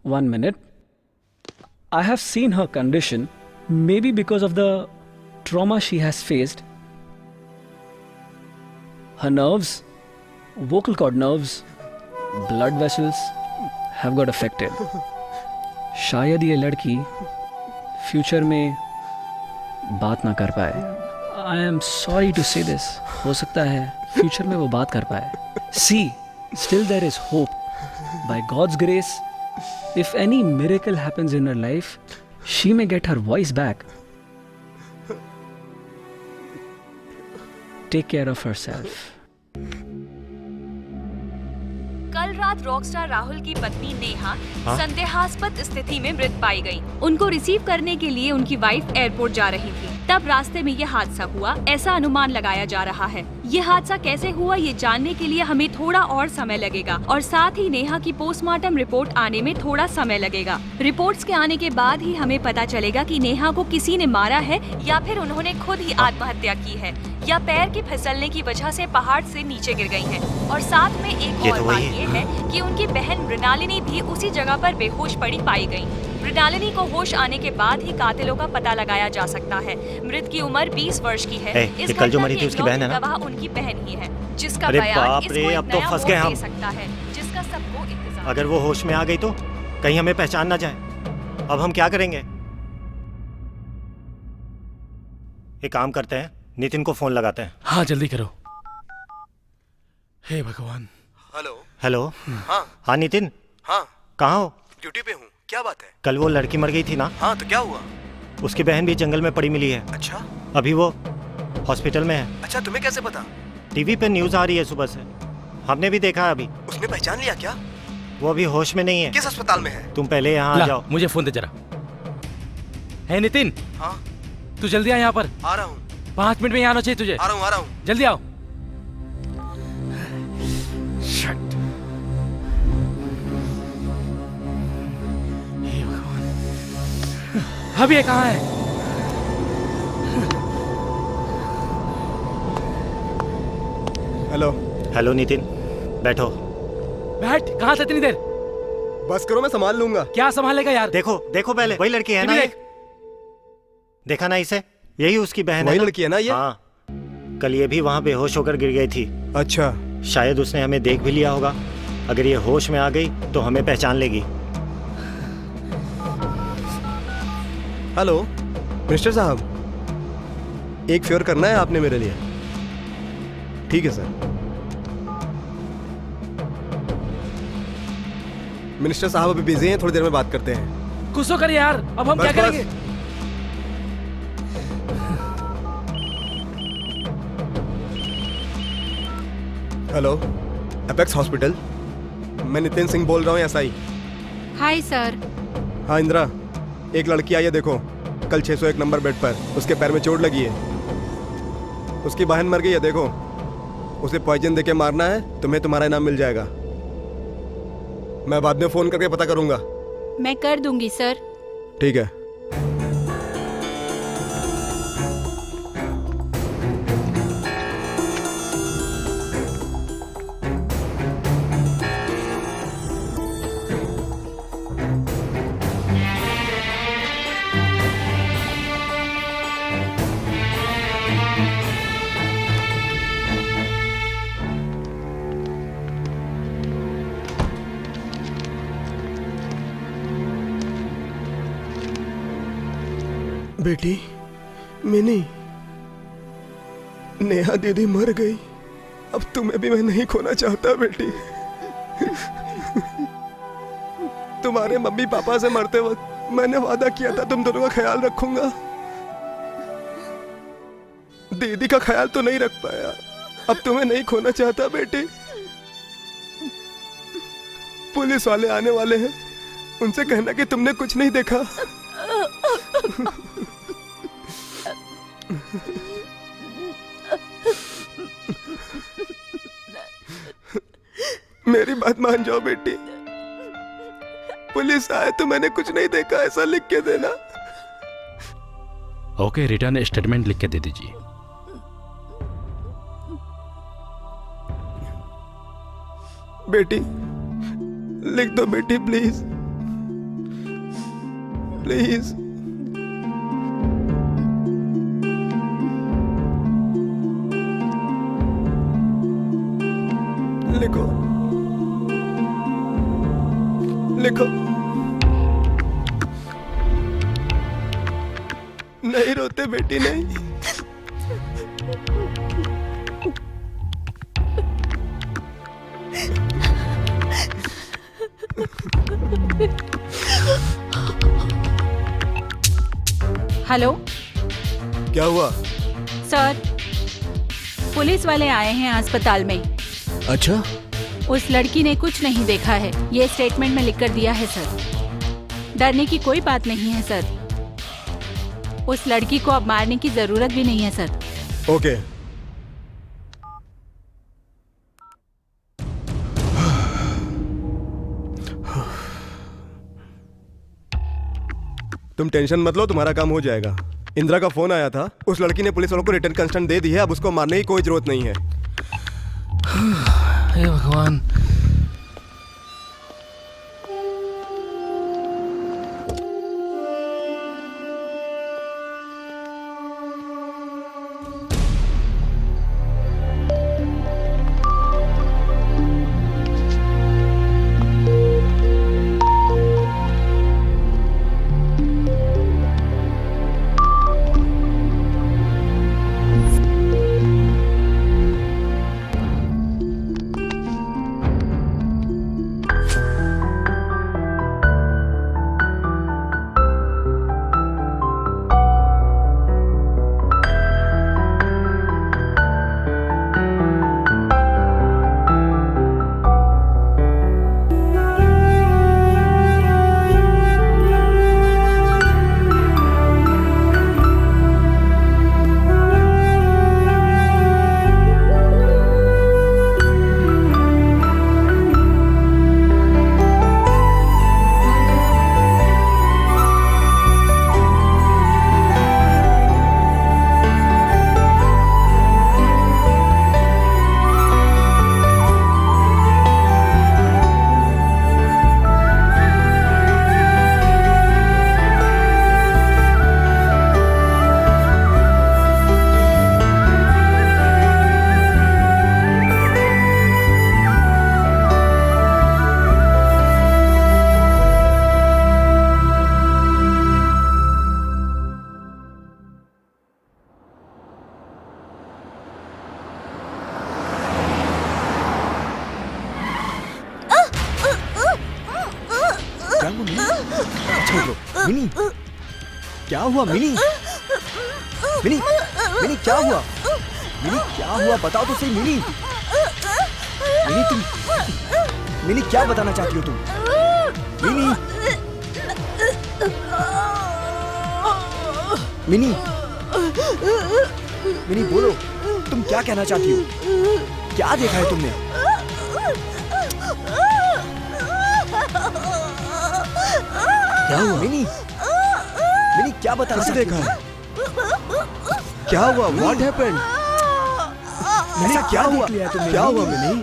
1 minute. I have seen her condition, maybe because of the trauma she has faced. Her nerves, vocal cord nerves, blood vessels have got affected. शायद ये लड़की फ्यूचर में बात ना कर पाए. I am sorry to say this. हो सकता है फ्यूचर में वो बात कर पाए. See, still there is hope. By God's grace, if any miracle happens in her life, she may get her voice back. Take care of herself. कल रात रॉकस्टार राहुल की पत्नी नेहा संदेहास्पद स्थिति में मृत पाई गई. उनको रिसीव करने के लिए उनकी वाइफ एयरपोर्ट जा रही थी. तब रास्ते में ये हादसा हुआ, ऐसा अनुमान लगाया जा रहा है. ये हादसा कैसे हुआ ये जानने के लिए हमें थोड़ा और समय लगेगा और साथ ही नेहा की पोस्टमार्टम रिपोर्ट आने में थोड़ा समय लगेगा. रिपोर्ट्स के आने के बाद ही हमें पता चलेगा कि नेहा को किसी ने मारा है या फिर उन्होंने खुद ही आत्महत्या की है या पैर के फिसलने की वजह से पहाड़ से नीचे गिर गई हैं. और साथ में एक और बात ये है कि उनकी बहन मृणालिनी भी उसी जगह पर बेहोश पड़ी पाई गई. मृणालिनी को होश आने के बाद ही कातिलों का पता लगाया जा सकता है. मृत की उम्र 20 वर्ष की है. इस कल जो घटना मरी थी की उसकी बहन है ना? गवाह उनकी बहन ही है, जिसका अरे बयान बाप इसको रे, एक अब तो नया फंस मोड़ गए हम. दे सकता है, जिसका सबको इंतजार. अगर वो होश में आ गई तो कहीं हमें पहचान ना जाए. अब हम क्या करेंगे? एक काम करते हैं, नितिन को फोन लगाते हैं. हाँ जल्दी करो. हे भगवान. हेलो. हेलो. हाँ. हाँ नितिन. हाँ. कहाँ हो? ड्यूटी पे हूँ. क्या बात है? कल वो लड़की मर गई थी ना? हाँ, तो क्या हुआ? उसकी बहन भी जंगल में पड़ी मिली है. अच्छा. अभी वो हॉस्पिटल में है. अच्छा, तुम्हें कैसे पता? टीवी पे न्यूज आ रही है सुबह से. हमने भी देखा अभी. उसने पहचान लिया क्या? वो अभी होश में नहीं है. किस अस्पताल में है? तुम पहले यहाँ आ जाओ. मुझे फोन दे जरा. है नितिन, हाँ. तू जल्दी आ यहाँ पर. आ रहा हूँ. 5 मिनट में यहाँ आना चाहिए तुझे. आ रहा हूँ. जल्दी आओ. Shit. हे भगवान. अब ये कहाँ है? हेलो. हेलो नितिन, बैठो. बैठ. कहाँ था इतनी देर? बस करो, मैं संभाल लूंगा. क्या संभालेगा यार? देखो देखो पहले, वही लड़की है ना? देख. देखा ना इसे? यही उसकी बहन है. वही लड़की है ना ये? हाँ. कल ये भी वहाँ बेहोश होकर गिर गई थी. अच्छा. शायद उसने हमें देख भी लिया होगा. अगर ये होश में आ गई तो हमें पहचान लेगी. हेलो मिनिस्टर साहब, एक फेवर करना है आपने मेरे लिए. ठीक है सर. मिनिस्टर साहब अभी बिजी हैं, थोड़ी देर में बात करते हैं. कुछ तो कर यार. अब हम क्या बस. करेंगे? Hello, apex hospital. मैं नितिन सिंह बोल रहा हूँ, एसआई. Hi sir. हाँ इंदिरा, एक लड़की आई है, देखो कल 601 नंबर बेड पर. उसके पैर में चोट लगी है. उसकी बहन मर गई है, देखो. उसे पॉइजन देके मारना है, तुम्हें तुम्हारा इनाम मिल जाएगा. मैं बाद में फोन करके पता करूंगा. मैं कर दूंगी सर. ठीक है. बेटी मिनी, नेहा दीदी मर गई. अब तुम्हें भी मैं नहीं खोना चाहता बेटी. तुम्हारे मम्मी पापा से मरते वक्त मैंने वादा किया था तुम दोनों का ख्याल रखूंगा. दीदी का ख्याल तो नहीं रख पाया. अब तुम्हें नहीं खोना चाहता बेटी. पुलिस वाले आने वाले हैं, उनसे कहना कि तुमने कुछ नहीं देखा. मेरी बात मान जाओ बेटी. पुलिस आए तो मैंने कुछ नहीं देखा ऐसा लिख के देना. ओके, रिटर्न स्टेटमेंट लिख के दे दीजिए. बेटी लिख दो बेटी प्लीज. प्लीज। लिखो लिखो। नहीं रोते बेटी, नहीं। हेलो क्या हुआ? सर, पुलिस वाले आए हैं अस्पताल में। अच्छा, उस लड़की ने कुछ नहीं देखा है, ये स्टेटमेंट में लिख कर दिया है सर। डरने की कोई बात नहीं है सर। उस लड़की को अब मारने की जरूरत भी नहीं है सर। ओके। तुम टेंशन मत लो, तुम्हारा काम हो जाएगा। इंदिरा का फोन आया था, उस लड़की ने पुलिस वालों को रिटर्न कंस्टेंट दे दी है, अब उसको मारने की कोई जरूरत नहीं है। हे भगवान। मिनी, क्या हुआ मिनी? मिनी, मिनी क्या हुआ? मिनी क्या हुआ, बताओ तो सही मिनी। मिनी तुम, मिनी क्या बताना चाहती हो तुम? मिनी, मिनी, मिनी बोलो, तुम क्या कहना चाहती हो? क्या देखा है तुमने? क्या हुआ मिनी? मिनी क्या बताना चाहती देखा है? क्या हुआ? What happened? मिनी क्या हुआ? क्या हुआ मिनी?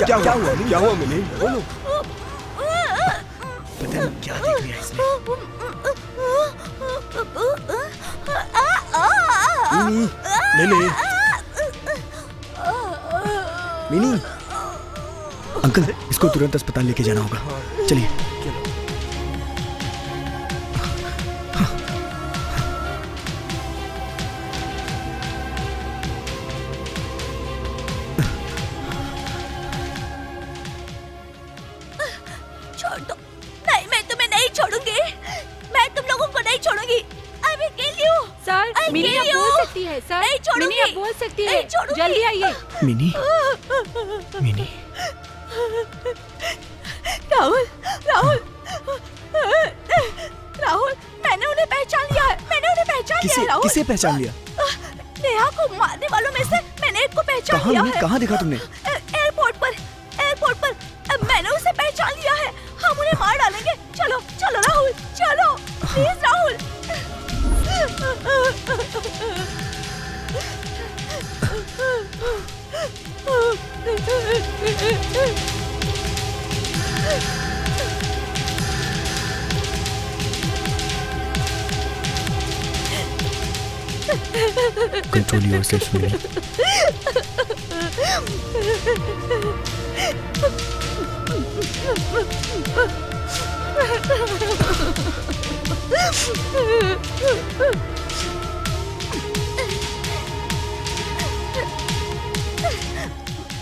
क्या हुआ? क्या हुआ मिनी? बोलो। पता नहीं क्या देख लिया इसने। मिनी, मिनी, मिनी, अंकल इसको तुरंत अस्पताल लेके जाना होगा, चलिए। छोड़ दो। नहीं, मैं तुम्हें नहीं छोड़ूंगी। मैं तुम लोगों को नहीं छोड़ूंगी। I will kill you. Sir, I'll mini kill अब you. बोल सकती है सर। नहीं छोड़ूंगी। मिनी अब बोल सकती है। नहीं छोड़ूंगी। जल्दी आइए। मिनी, मिनी, राहुल, राहुल, राहुल, मैंने उन्हें पहचान लिया है। मैंने उन्हें पहचान लिया है राहुल। किसे पहचान लिया? नेहा को मारने वालों में से मैंने एक को पहचान कहाँ लिया मिनी, है। कहाँ देखा तुमने? एयरपोर्ट पर, एयरपोर्ट पर। मैंने उसे पहचान लिया है। हम उन्हें मार डालेंगे। चलो, चलो राहुल, चलो, please Rahul. Control yourself, Mimi.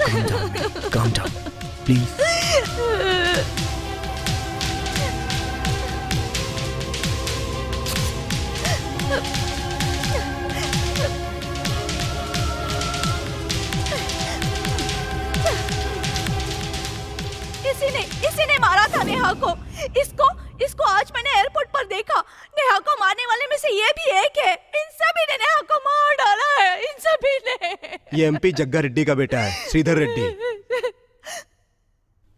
Calm down, Mimi. Calm down. Please. इसी ने मारा था नेहा को। इसको आज मैंने एयरपोर्ट पर देखा। नेहा को मारने वाले में से ये भी एक है। इन सभी ने नेहा को मार डाला है, इन सभी ने। ये एमपी जग्गा रेड्डी का बेटा है, श्रीधर रेड्डी।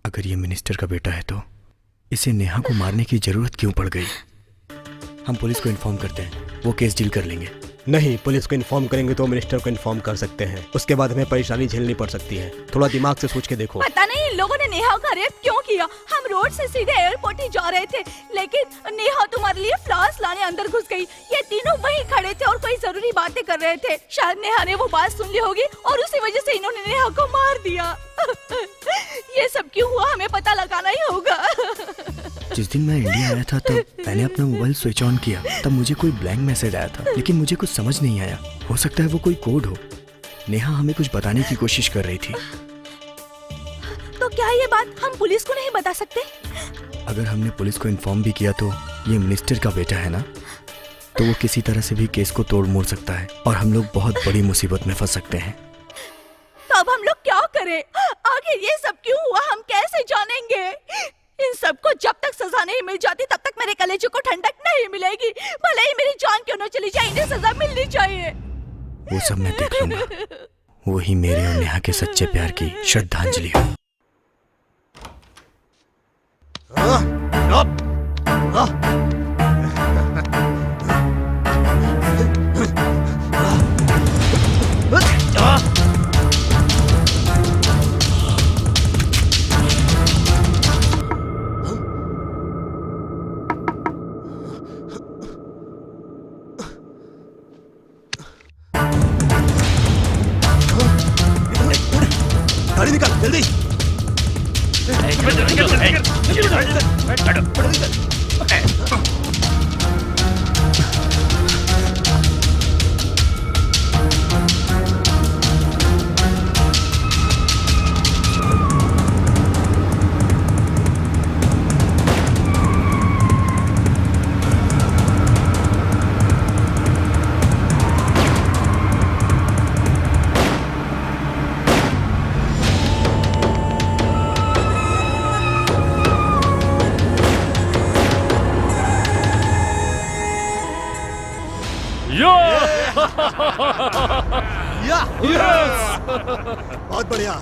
अगर ये मिनिस्टर का बेटा है तो इसे नेहा को मारने की जरूरत क्यों पड़ गई? हम पुलिस को इन्फॉर्म करते हैं, वो केस डील कर लेंगे। नहीं, पुलिस को इन्फॉर्म करेंगे तो मिनिस्टर को इन्फॉर्म कर सकते हैं। उसके बाद हमें परेशानी झेलनी पड़ सकती है। थोड़ा दिमाग से सोच के देखो। पता नहीं इन लोगों ने नेहा का रेप क्यों किया। हम रोड से सीधे एयरपोर्ट ही जा रहे थे, लेकिन नेहा तुम्हारे लिए फ्लावर्स लाने अंदर घुस गई। ये तीनों वहीं खड़े थे और कोई जरूरी बातें कर रहे थे। शायद नेहा ने वो बात सुन ली होगी और उसी वजह से इन्होंने नेहा को मार दिया। ये सब क्यों हुआ हमें पता लगाना ही होगा। जिस दिन मैं इंडिया आया था तो मैंने अपना मोबाइल स्विच ऑन किया, तब मुझे कोई ब्लैंक मैसेज आया था, लेकिन मुझे कुछ समझ नहीं आया। हो सकता है वो कोई कोड हो। नेहा हमें कुछ बताने की कोशिश कर रही थी। तो क्या ये बात हम पुलिस को नहीं बता सकते? अगर हमने पुलिस को इन्फॉर्म भी किया तो ये मिनिस्टर का बेटा है ना, तो वो किसी तरह से भी केस को तोड़ मोड़ सकता है और हम लोग बहुत बड़ी मुसीबत में फंस सकते हैं। तो अब हम लोग क्या करें? आगे ये सब क्यों हुआ हम कैसे जानेंगे? इन सबको जब तक सजा नहीं मिल जाती तब तक मेरे कलेजे को ठंडक नहीं मिलेगी। भले ही मेरी जान क्यों न चली जाए, इन्हें सजा मिलनी चाहिए। वो सब मैं देख लूंगा। वही मेरे और नेहा के सच्चे प्यार की श्रद्धांजलि हो। गाड़ी निकाल जल्दी। बहुत बढ़िया।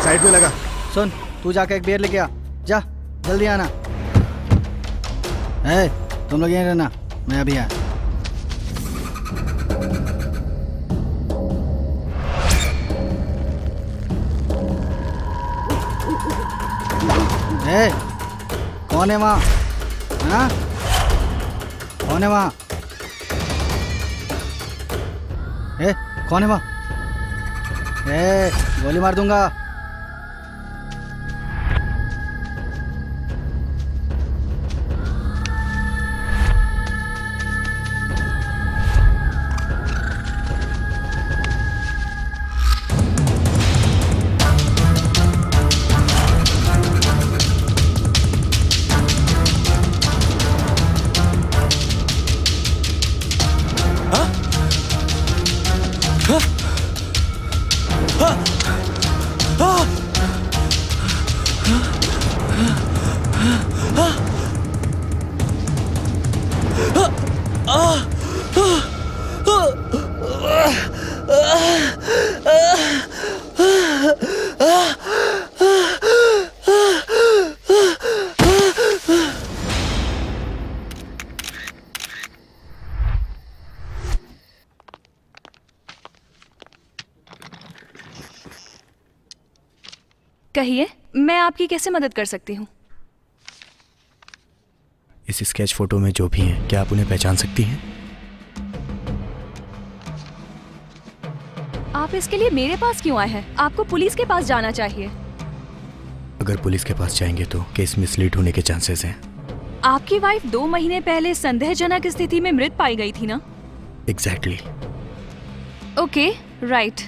साइड में लगा। सुन, तू जाके एक बियर लेके आ। जा जल्दी आना। तुम लोग यहीं रहना, मैं अभी आया। कौन है वहाँ? हाँ, कौन है वहाँ? कौन है वहाँ? गोली मार दूंगा। कहिए, मैं आपकी कैसे मदद कर सकती हूँ? इस स्केच फोटो में जो भी हैं, क्या आप उन्हें पहचान सकती हैं? आप इसके लिए मेरे पास क्यों आए हैं? आपको पुलिस के पास जाना चाहिए। अगर पुलिस के पास जाएंगे तो केस मिसलीड होने के चांसेस हैं। आपकी वाइफ 2 महीने पहले संदेहजनक स्थिति में मृत पाई गई थी ना? एग्जैक्टली। Okay, right.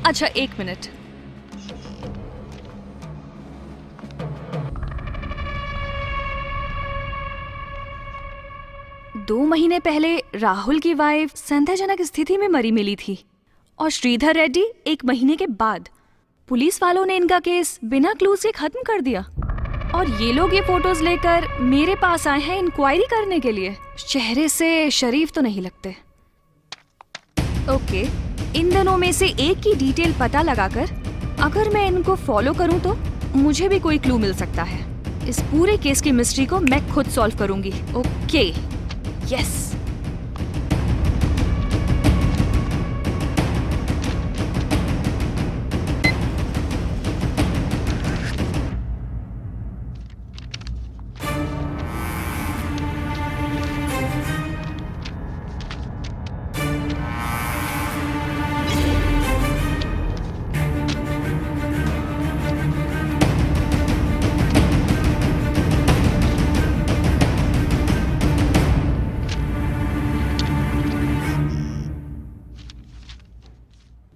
अच्छा, 1 मिनट। दो महीने पहले राहुल की वाइफ संदेहजनक स्थिति में मरी मिली थी और श्रीधर रेड्डी 1 महीने के बाद। पुलिस वालों ने इनका केस बिना क्लूज के खत्म कर दिया और ये लोग ये फोटोज लेकर मेरे पास आए हैं इंक्वायरी करने के लिए। चेहरे से शरीफ तो नहीं लगते। ओके, इन दोनों में से एक की डिटेल पता लगाकर अगर मैं इनको फॉलो करूं तो मुझे भी कोई क्लू मिल सकता है। इस पूरे केस की मिस्ट्री को मैं खुद सॉल्व करूंगी। Okay, yes.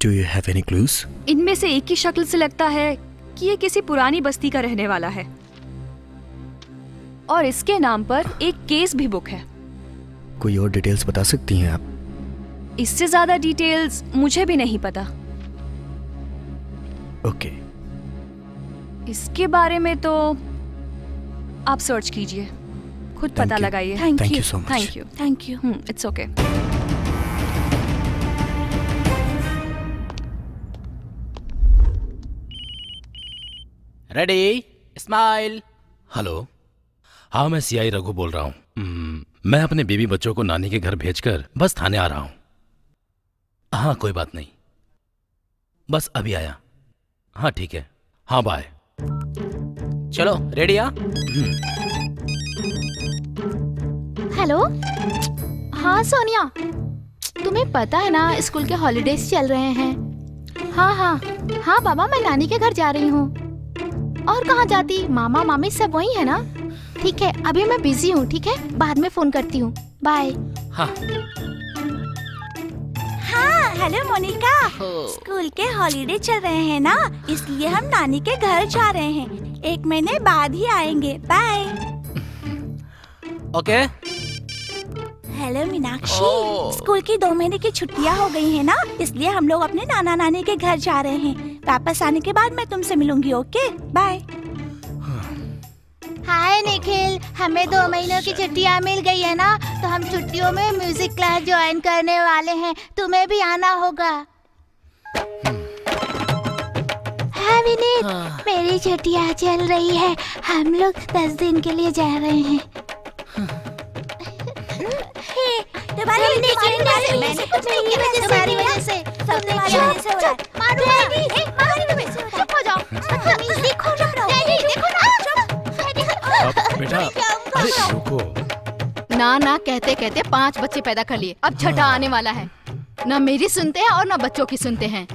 Do you have any clues? इनमें से एक की शक्ल से लगता है कि ये किसी पुरानी बस्ती का रहने वाला है और इसके नाम पर एक केस भी बुक है। कोई और डिटेल्स बता सकती हैं आप? इससे ज्यादा डिटेल्स मुझे भी नहीं पता। ओके। इसके बारे में तो आप सर्च कीजिए, खुद Thank पता you. लगाइए। Thank you so much. Thank you, thank you. It's okay. Ready, smile. Hello. हाँ, मैं सीआई रघु बोल रहा हूँ। मैं अपने बीवी बच्चों को नानी के घर भेजकर बस थाने आ रहा हूँ। हाँ, कोई बात नहीं, बस अभी आया। हाँ ठीक है, हाँ बाय। चलो रेडी? हेलो। हाँ सोनिया, तुम्हें पता है ना स्कूल के हॉलीडेज चल रहे हैं। हाँ हाँ हाँ बाबा, मैं नानी के घर जा रही हूँ। और कहाँ जाती, मामा मामी सब वही है ना। ठीक है, अभी मैं बिजी हूँ। ठीक है, बाद में फोन करती हूँ। बाय। हाँ। हाँ, हेलो मोनिका। स्कूल के हॉलीडे चल रहे हैं ना, इसलिए हम नानी के घर जा रहे हैं। 1 महीने बाद ही आएंगे। Bye. Okay. Hello Meenakshi, school की 2 महीने की छुट्टियां हो गई हैं ना, इसलिए हम लोग अपने नाना नानी के घर जा रहे हैं। वापस आने के बाद मैं तुमसे मिलूंगी। Okay, bye. हाय निखिल, हमें 2 महीनों की छुट्टियाँ मिल गई है ना, तो हम छुट्टियों में म्यूजिक क्लास ज्वाइन करने वाले हैं। तुम्हें भी आना होगा। हाँ विनीत, मेरी छुट्टियाँ चल रही है, हम लोग 10 दिन के लिए जा रहे हैं। तुम्हारी वजह से बेटा, अरे रुको। ना ना कहते कहते 5 बच्चे पैदा कर लिए, अब छठा आने वाला है। ना मेरी सुनते हैं और ना बच्चों की सुनते हैं।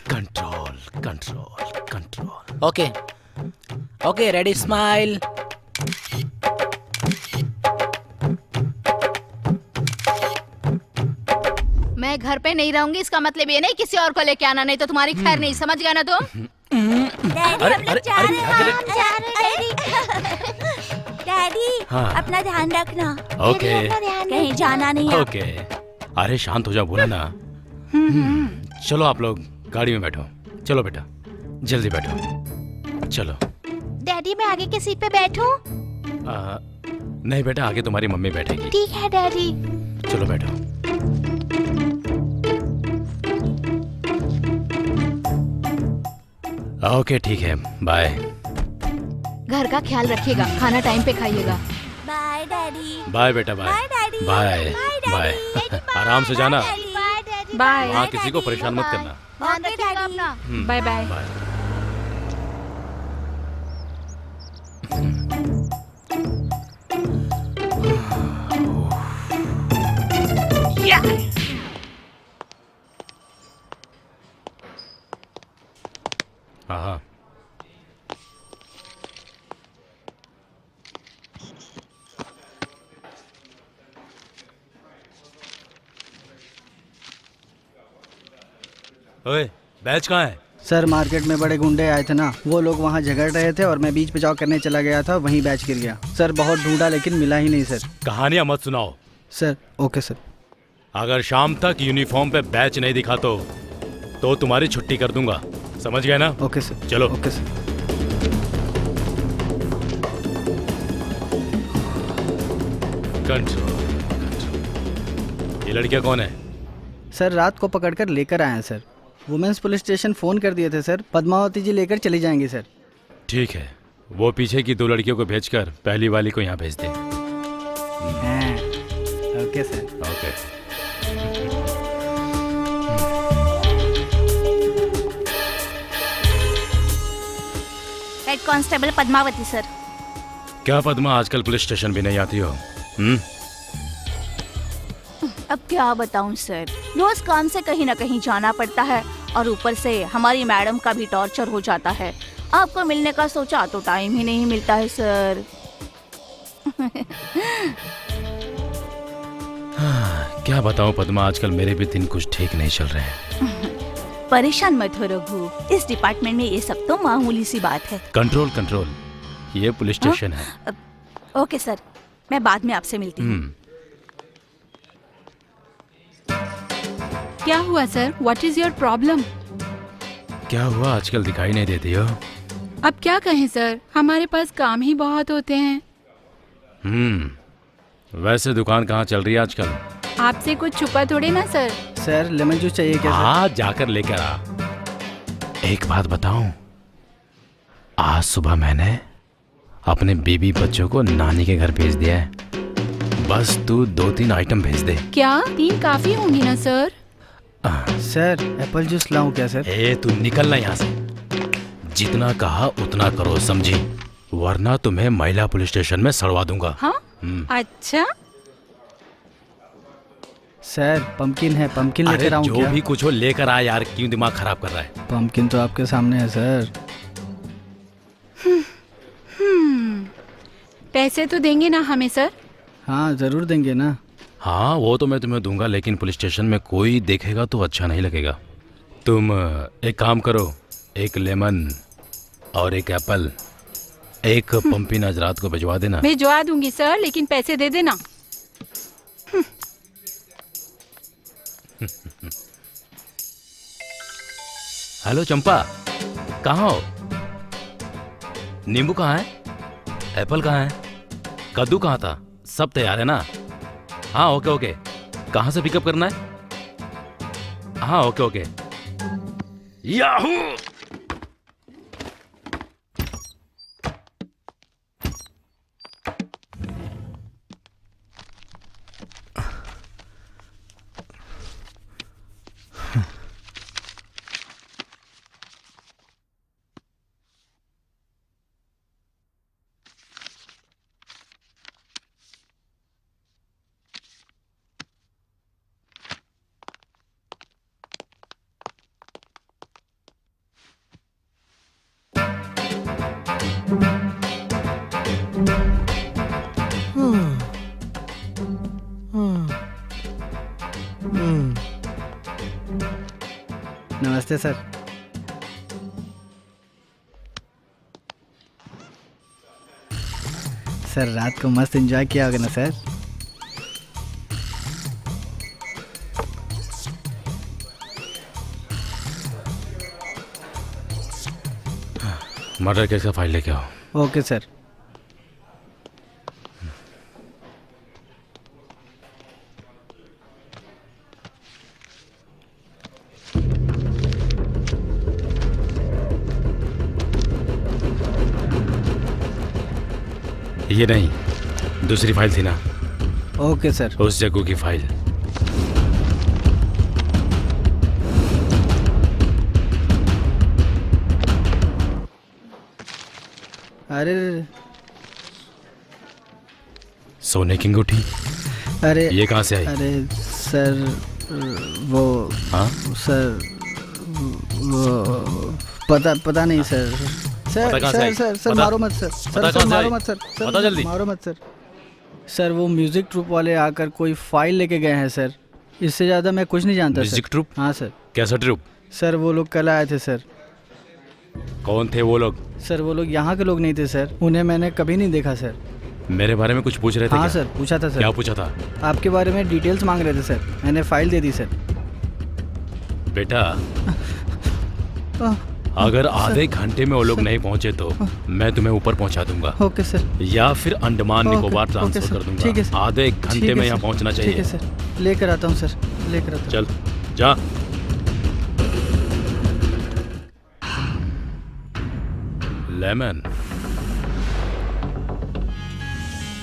Control control control. Okay okay, ready, smile. मैं घर पे नहीं रहूंगी, इसका मतलब ये नहीं किसी और को लेके आना, नहीं तो तुम्हारी खैर नहीं। समझ गया ना तुम? डैडी, हाँ। अपना ध्यान रखना। ओके कहीं जाना नहीं है। ओके। अरे शांत हो जा, बोला ना। चलो आप लोग गाड़ी में बैठो। चलो बेटा, जल्दी बैठो। चलो। डैडी, मैं आगे की सीट पे बैठूं? नहीं बेटा, आगे तुम्हारी मम्मी बैठेगी। ठीक है डैडी। चलो बैठो। ओके ठीक है, बाय। घर का ख्याल रखिएगा, खाना टाइम पे खाइएगा। Bye daddy. बाय बेटा, बाय डैडी। Bye bye. आराम से जाना, बाय। वहाँ किसी को परेशान मत करना। ध्यान रखिएगा अपना। Bye bye. बाय। ओए, बैच कहाँ है? सर मार्केट में बड़े गुंडे आए थे ना, वो लोग वहाँ झगड़ रहे थे और मैं बीच बचाव करने चला गया था, वहीं बैच गिर गया। सर बहुत ढूंढा लेकिन मिला ही नहीं सर। कहानियां मत सुनाओ। Sir okay sir. अगर शाम तक यूनिफॉर्म पे बैच नहीं दिखा तो तुम्हारी छुट्टी कर दूंगा, समझ गए ना? Okay sir. चलो। Okay sir. कंट्रोल। ये लड़कियां कौन है? सर रात को पकड़कर लेकर आए हैं sir. Women's police station phone कर दिए थे सर, पद्मावती जी लेकर चली जाएंगी सर। ठीक है, वो पीछे की 2 लड़कियों को भेजकर पहली वाली को यहाँ भेज दे। हाँ, okay sir. Okay. Head constable Padmavati sir. क्या पद्मा आजकल पुलिस स्टेशन भी नहीं आती हो? अब क्या बताऊं सर, रोज काम से कहीं ना कहीं जाना पड़ता है और ऊपर से हमारी मैडम का भी टॉर्चर हो जाता है। आपको मिलने का सोचा तो टाइम ही नहीं मिलता है सर। क्या बताऊं पद्मा, आजकल मेरे भी दिन कुछ ठीक नहीं चल रहे हैं। परेशान मत हो रघु, इस डिपार्टमेंट में ये सब तो मामूली सी बात है। कंट्रोल कंट्रोल, ये पुलिस स्टेशन है। ओके सर, मैं बाद में आपसे मिलती हूँ। क्या हुआ sir? What is your problem? क्या हुआ, आजकल दिखाई नहीं देती हो? अब क्या कहें सर, हमारे पास काम ही बहुत होते हैं। वैसे दुकान कहाँ चल रही है आजकल? आपसे कुछ छुपा थोड़े ना सर। सर लेमन जूस चाहिए क्या सर? हाँ, जाकर लेकर आ। एक बात बताऊं, आज सुबह मैंने अपने बीबी बच्चों को नानी के घर भेज दिया है। बस तू 2-3 आइटम भेज दे। क्या 3 काफी होंगी ना सर? सर एप्पल जूस लाऊं क्या सर? ए तू निकलना यहाँ से। जितना कहा उतना करो, समझी? वरना तुम्हें महिला पुलिस स्टेशन में सड़वा दूंगा। हाँ? अच्छा सर पंपकिन है, पंपकिन अरे लेकर आऊं जो क्या? भी कुछ हो लेकर आ यार, क्यों दिमाग खराब कर रहा है? पंपकिन तो आपके सामने है सर। पैसे तो देंगे ना हमें सर? हाँ जरूर देंगे ना। हाँ वो तो मैं तुम्हें दूंगा, लेकिन पुलिस स्टेशन में कोई देखेगा तो अच्छा नहीं लगेगा। तुम एक काम करो, एक लेमन और एक एप्पल, एक पंपकिन आज रात को भिजवा देना। भिजवा दूंगी सर, लेकिन पैसे दे देना। हेलो चंपा, कहाँ हो? नींबू कहाँ है? एप्पल कहाँ है? कद्दू कहाँ था? सब तैयार है ना? हाँ ओके ओके। कहाँ से पिकअप करना है? हाँ ओके ओके। याहू! नमस्ते सर। सर रात को मस्त एंजॉय किया होगा ना सर? मर्डर केस का फाइल लेके आओ। Okay sir. ये नहीं, दूसरी फाइल थी ना? Okay sir. उस जगह की फाइल। अरे सोने की अंगूठी, अरे ये कहाँ से आई? अरे सर वो हाँ? सर वो पता नहीं सर। सर कहाँ से सर आई? सर सर पता- मारो मत सर। पता सर कहाँ से मारो आई? मत सर। बता सर जल्दी। मारो मत सर। सर वो म्यूजिक ट्रूप वाले आकर कोई फाइल लेके गए हैं सर। इससे ज़्यादा मैं कुछ नहीं जानता म्यूजिक सर। ट्रूप? हाँ सर। कैसा ट्रूप? सर वो लोग कल आए थे सर। कौन थे वो लोग? सर वो लोग यहाँ के लोग नहीं थे सर, उन्हें मैंने कभी नहीं देखा सर। मेरे बारे में कुछ पूछ रहे थे हाँ क्या? सर पूछा था सर। क्या पूछा था? आपके बारे में डिटेल्स मांग रहे थे सर, मैंने फाइल दे दी सर। बेटा अगर आधे घंटे में वो लोग नहीं पहुंचे तो मैं तुम्हें ऊपर पहुंचा दूंगा ओके सर। या फिर Andaman okay, Nicobar okay transfer sir, कर दूंगा। ठीक है सर। आधे एक ठीक घंटे है में यहाँ सर, पहुंचना ठीक है चाहिए। सर, लेकर आता हूँ सर, लेकर आता हूँ। चल जा। Lemon,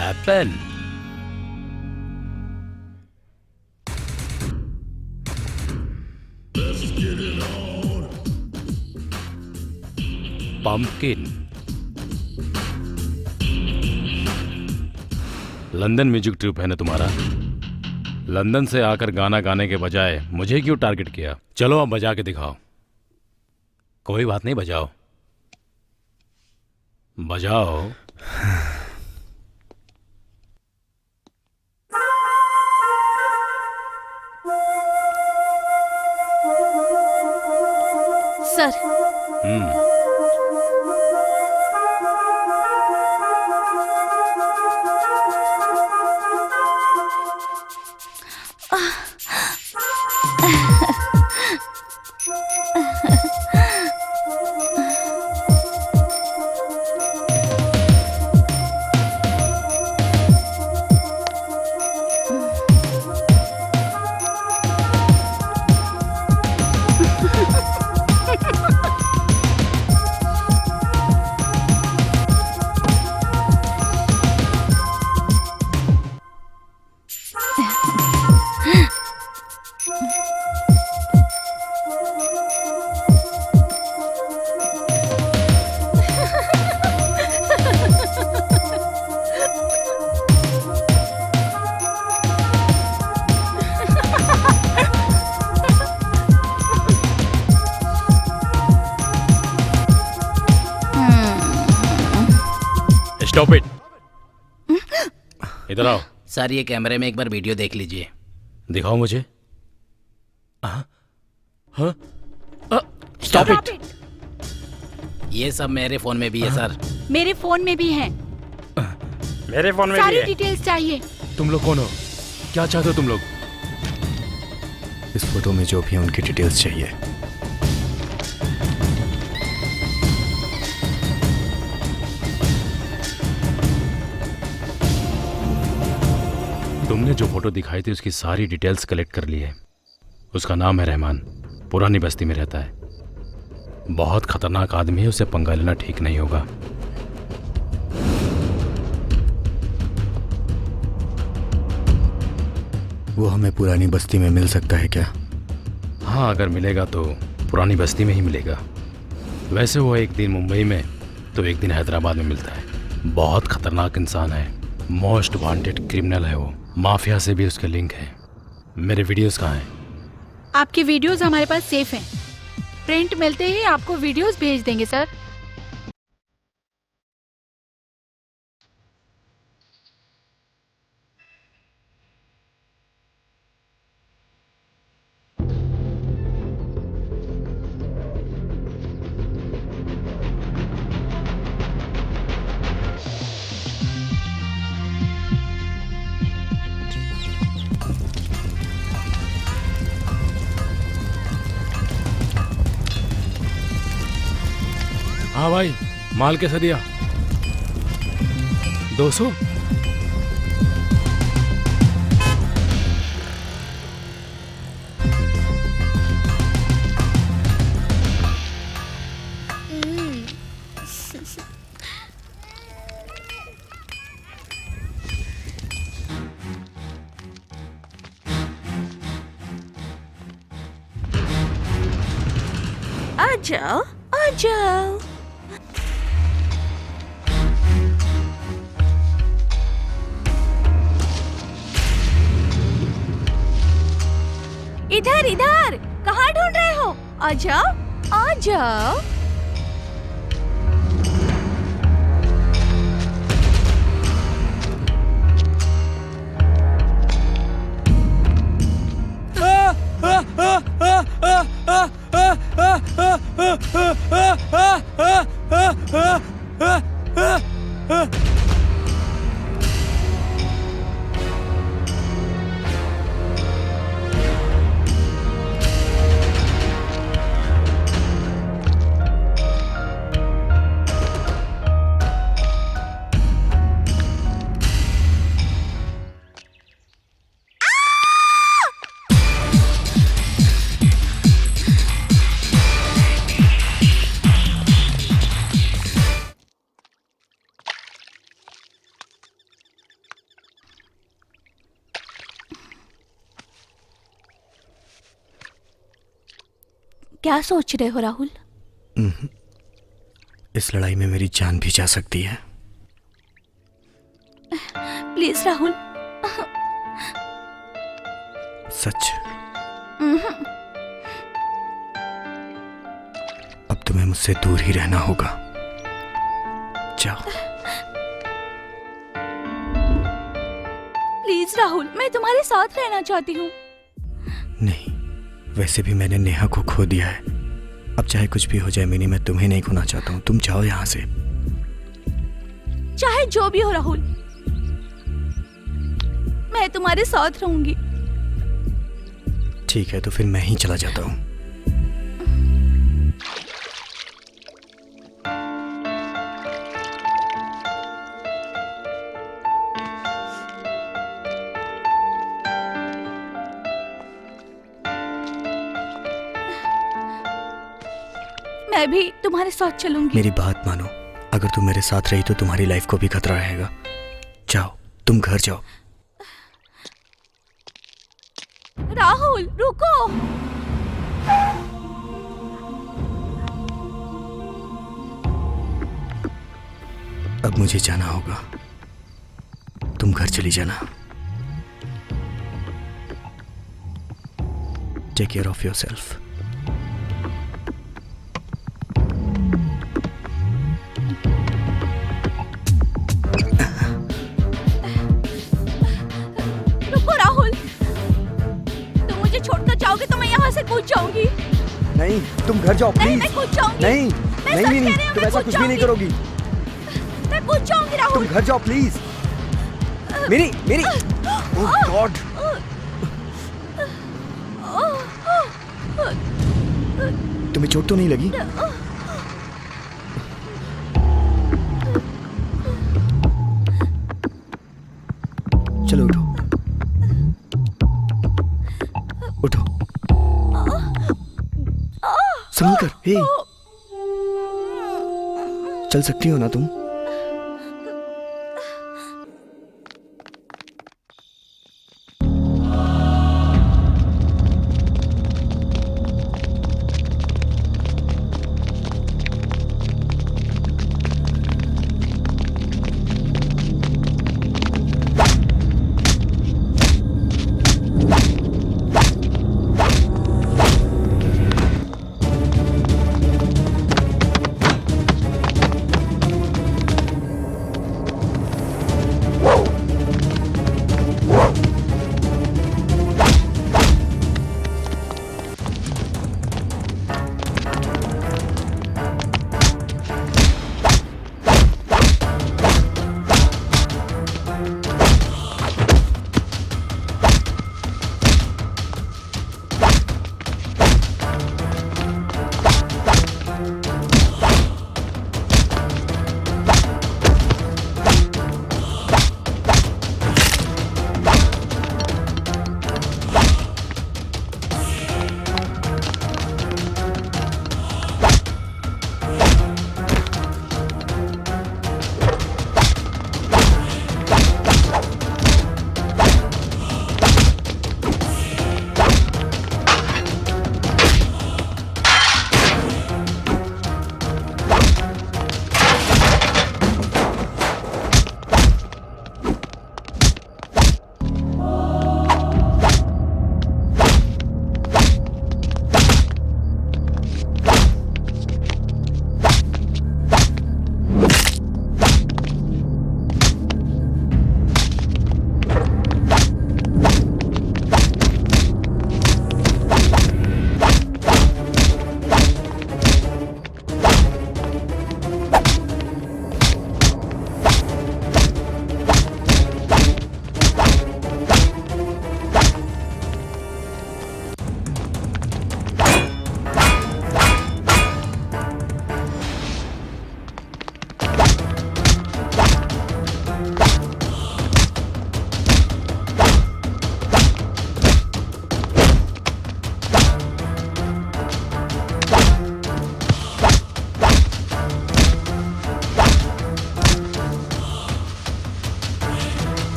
apple, pumpkin. London music troupe है ना तुम्हारा? लंदन से आकर गाना गाने के बजाय मुझे क्यों टारगेट किया? चलो अब बजा के दिखाओ। कोई बात नहीं, बजाओ बजाओ। Sir stop it. इधर आओ। सर ये कैमरे में एक बार वीडियो देख लीजिए। दिखाओ मुझे। Stop it. ये सब मेरे फोन में भी है सर। मेरे फोन में भी है, मेरे फोन में भी सारी है। डिटेल्स चाहिए। तुम लोग कौन हो? क्या चाहते हो तुम लोग? इस फोटो में जो भी है उनकी डिटेल्स चाहिए। तुमने जो फोटो दिखाई थी उसकी सारी डिटेल्स कलेक्ट कर ली है। उसका नाम है रहमान, पुरानी बस्ती में रहता है। बहुत खतरनाक आदमी है, उसे पंगा लेना ठीक नहीं होगा। वो हमें पुरानी बस्ती में मिल सकता है क्या? हाँ, अगर मिलेगा तो पुरानी बस्ती में ही मिलेगा। वैसे वो एक दिन मुंबई में तो एक दिन हैदराबाद में मिलता है। बहुत खतरनाक इंसान है, मोस्ट वांटेड क्रिमिनल है वो। माफिया से भी उसके लिंक है। मेरे वीडियोस कहाँ हैं? आपके वीडियोस हमारे पास सेफ हैं। प्रिंट मिलते ही आपको वीडियोस भेज देंगे सर। हाँ भाई, माल कैसा दिया? 200? आ जाओ, आ जाओ। इधर इधर, कहाँ ढूंढ रहे हो? आ जाओ, आ जाओ। क्या सोच रहे हो राहुल? इस लड़ाई में मेरी जान भी जा सकती है। प्लीज राहुल। सच? अब तुम्हें मुझसे दूर ही रहना होगा। जाओ। प्लीज राहुल, मैं तुम्हारे साथ रहना चाहती हूँ। नहीं, वैसे भी मैंने नेहा को खो दिया है। अब चाहे कुछ भी हो जाए मिनी, मैं तुम्हें नहीं खोना चाहता हूँ। तुम जाओ यहाँ से। चाहे जो भी हो राहुल, मैं तुम्हारे साथ रहूंगी। ठीक है, तो फिर मैं ही चला जाता हूँ। मैं भी तुम्हारे साथ चलूंगी। मेरी बात मानो, अगर तुम मेरे साथ रही तो तुम्हारी लाइफ को भी खतरा रहेगा। जाओ, तुम घर जाओ। राहुल रुको। अब मुझे जाना होगा, तुम घर चली जाना। Take care of yourself. रुको राहुल, तुम मुझे छोड़कर जाओगे तो मैं यहाँ से कूद जाऊंगी। नहीं, तुम घर जाओ नहीं, प्लीज। मैं कूद जाऊंगी। नहीं, मैं नहीं सच मिनी, कह रही हूँ, तुम मैं ऐसा कूद कुछ भी नहीं जाऊंगी। करोगी। मैं कूद जाऊंगी तुम राहुल। घर जाओ please. Mini, mini, oh God. तुम्हें चोट तो नहीं लगी? चलो उठो, उठो। संभल कर। हे, चल सकती हो ना तुम?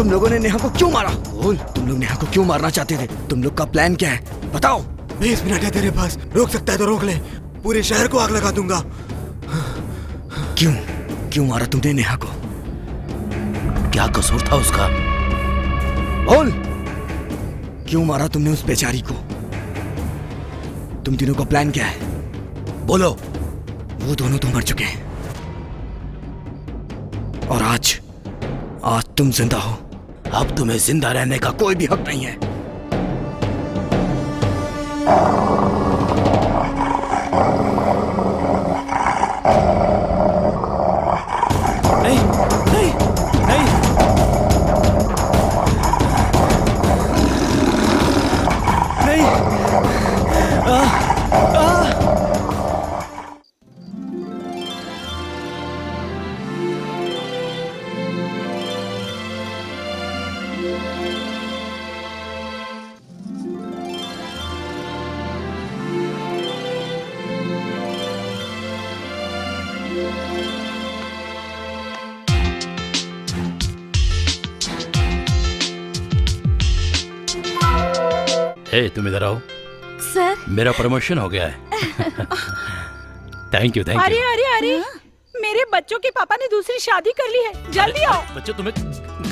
तुम लोगों ने नेहा को क्यों मारा? बोल, तुम लोग नेहा को क्यों मारना चाहते थे? तुम लोग का प्लान क्या है, बताओ। 20 मिनट है तेरे पास, रोक सकता है तो रोक ले, पूरे शहर को आग लगा दूंगा। क्यों मारा तुमने नेहा को? क्या कसूर था उसका? बोल, क्यों मारा तुमने उस बेचारी को? तुम तीनों का प्लान क्या है, बोलो। वो दोनों तो मर चुके हैं और आज तुम जिंदा हो। अब तुम्हें जिंदा रहने का कोई भी हक नहीं है। नहीं नहीं नहीं नहीं हे, तुम इधर आओ। सर। मेरा प्रमोशन हो गया है। थैंक यू थैंक अरे यू। अरे अरे, मेरे बच्चों के पापा ने दूसरी शादी कर ली है, जल्दी आओ। बच्चों, तुम्हें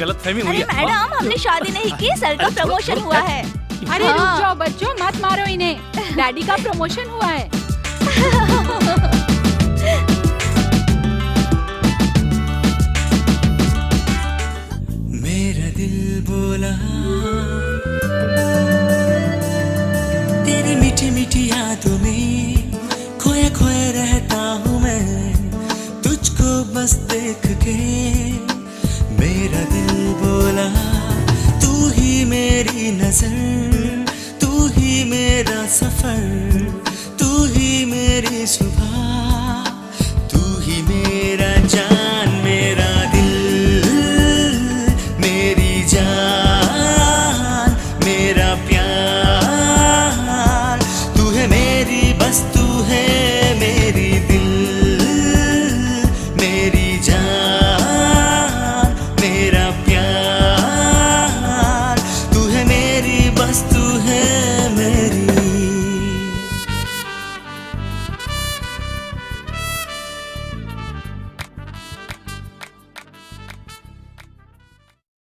गलतफहमी हुई अरे है। मैडम, हमने शादी नहीं की, सर का प्रमोशन हुआ है। अरे रुक जाओ बच्चों, मत मारो इन्हें। डैडी का प्रमोशन हुआ है। मेरा दिल बोला तेरी मीठी मीठी यादों में खोया खोया रहता हूँ मैं, तुझको बस देख के। मेरा दिल बोला तू ही मेरी नजर, तू ही मेरा सफर।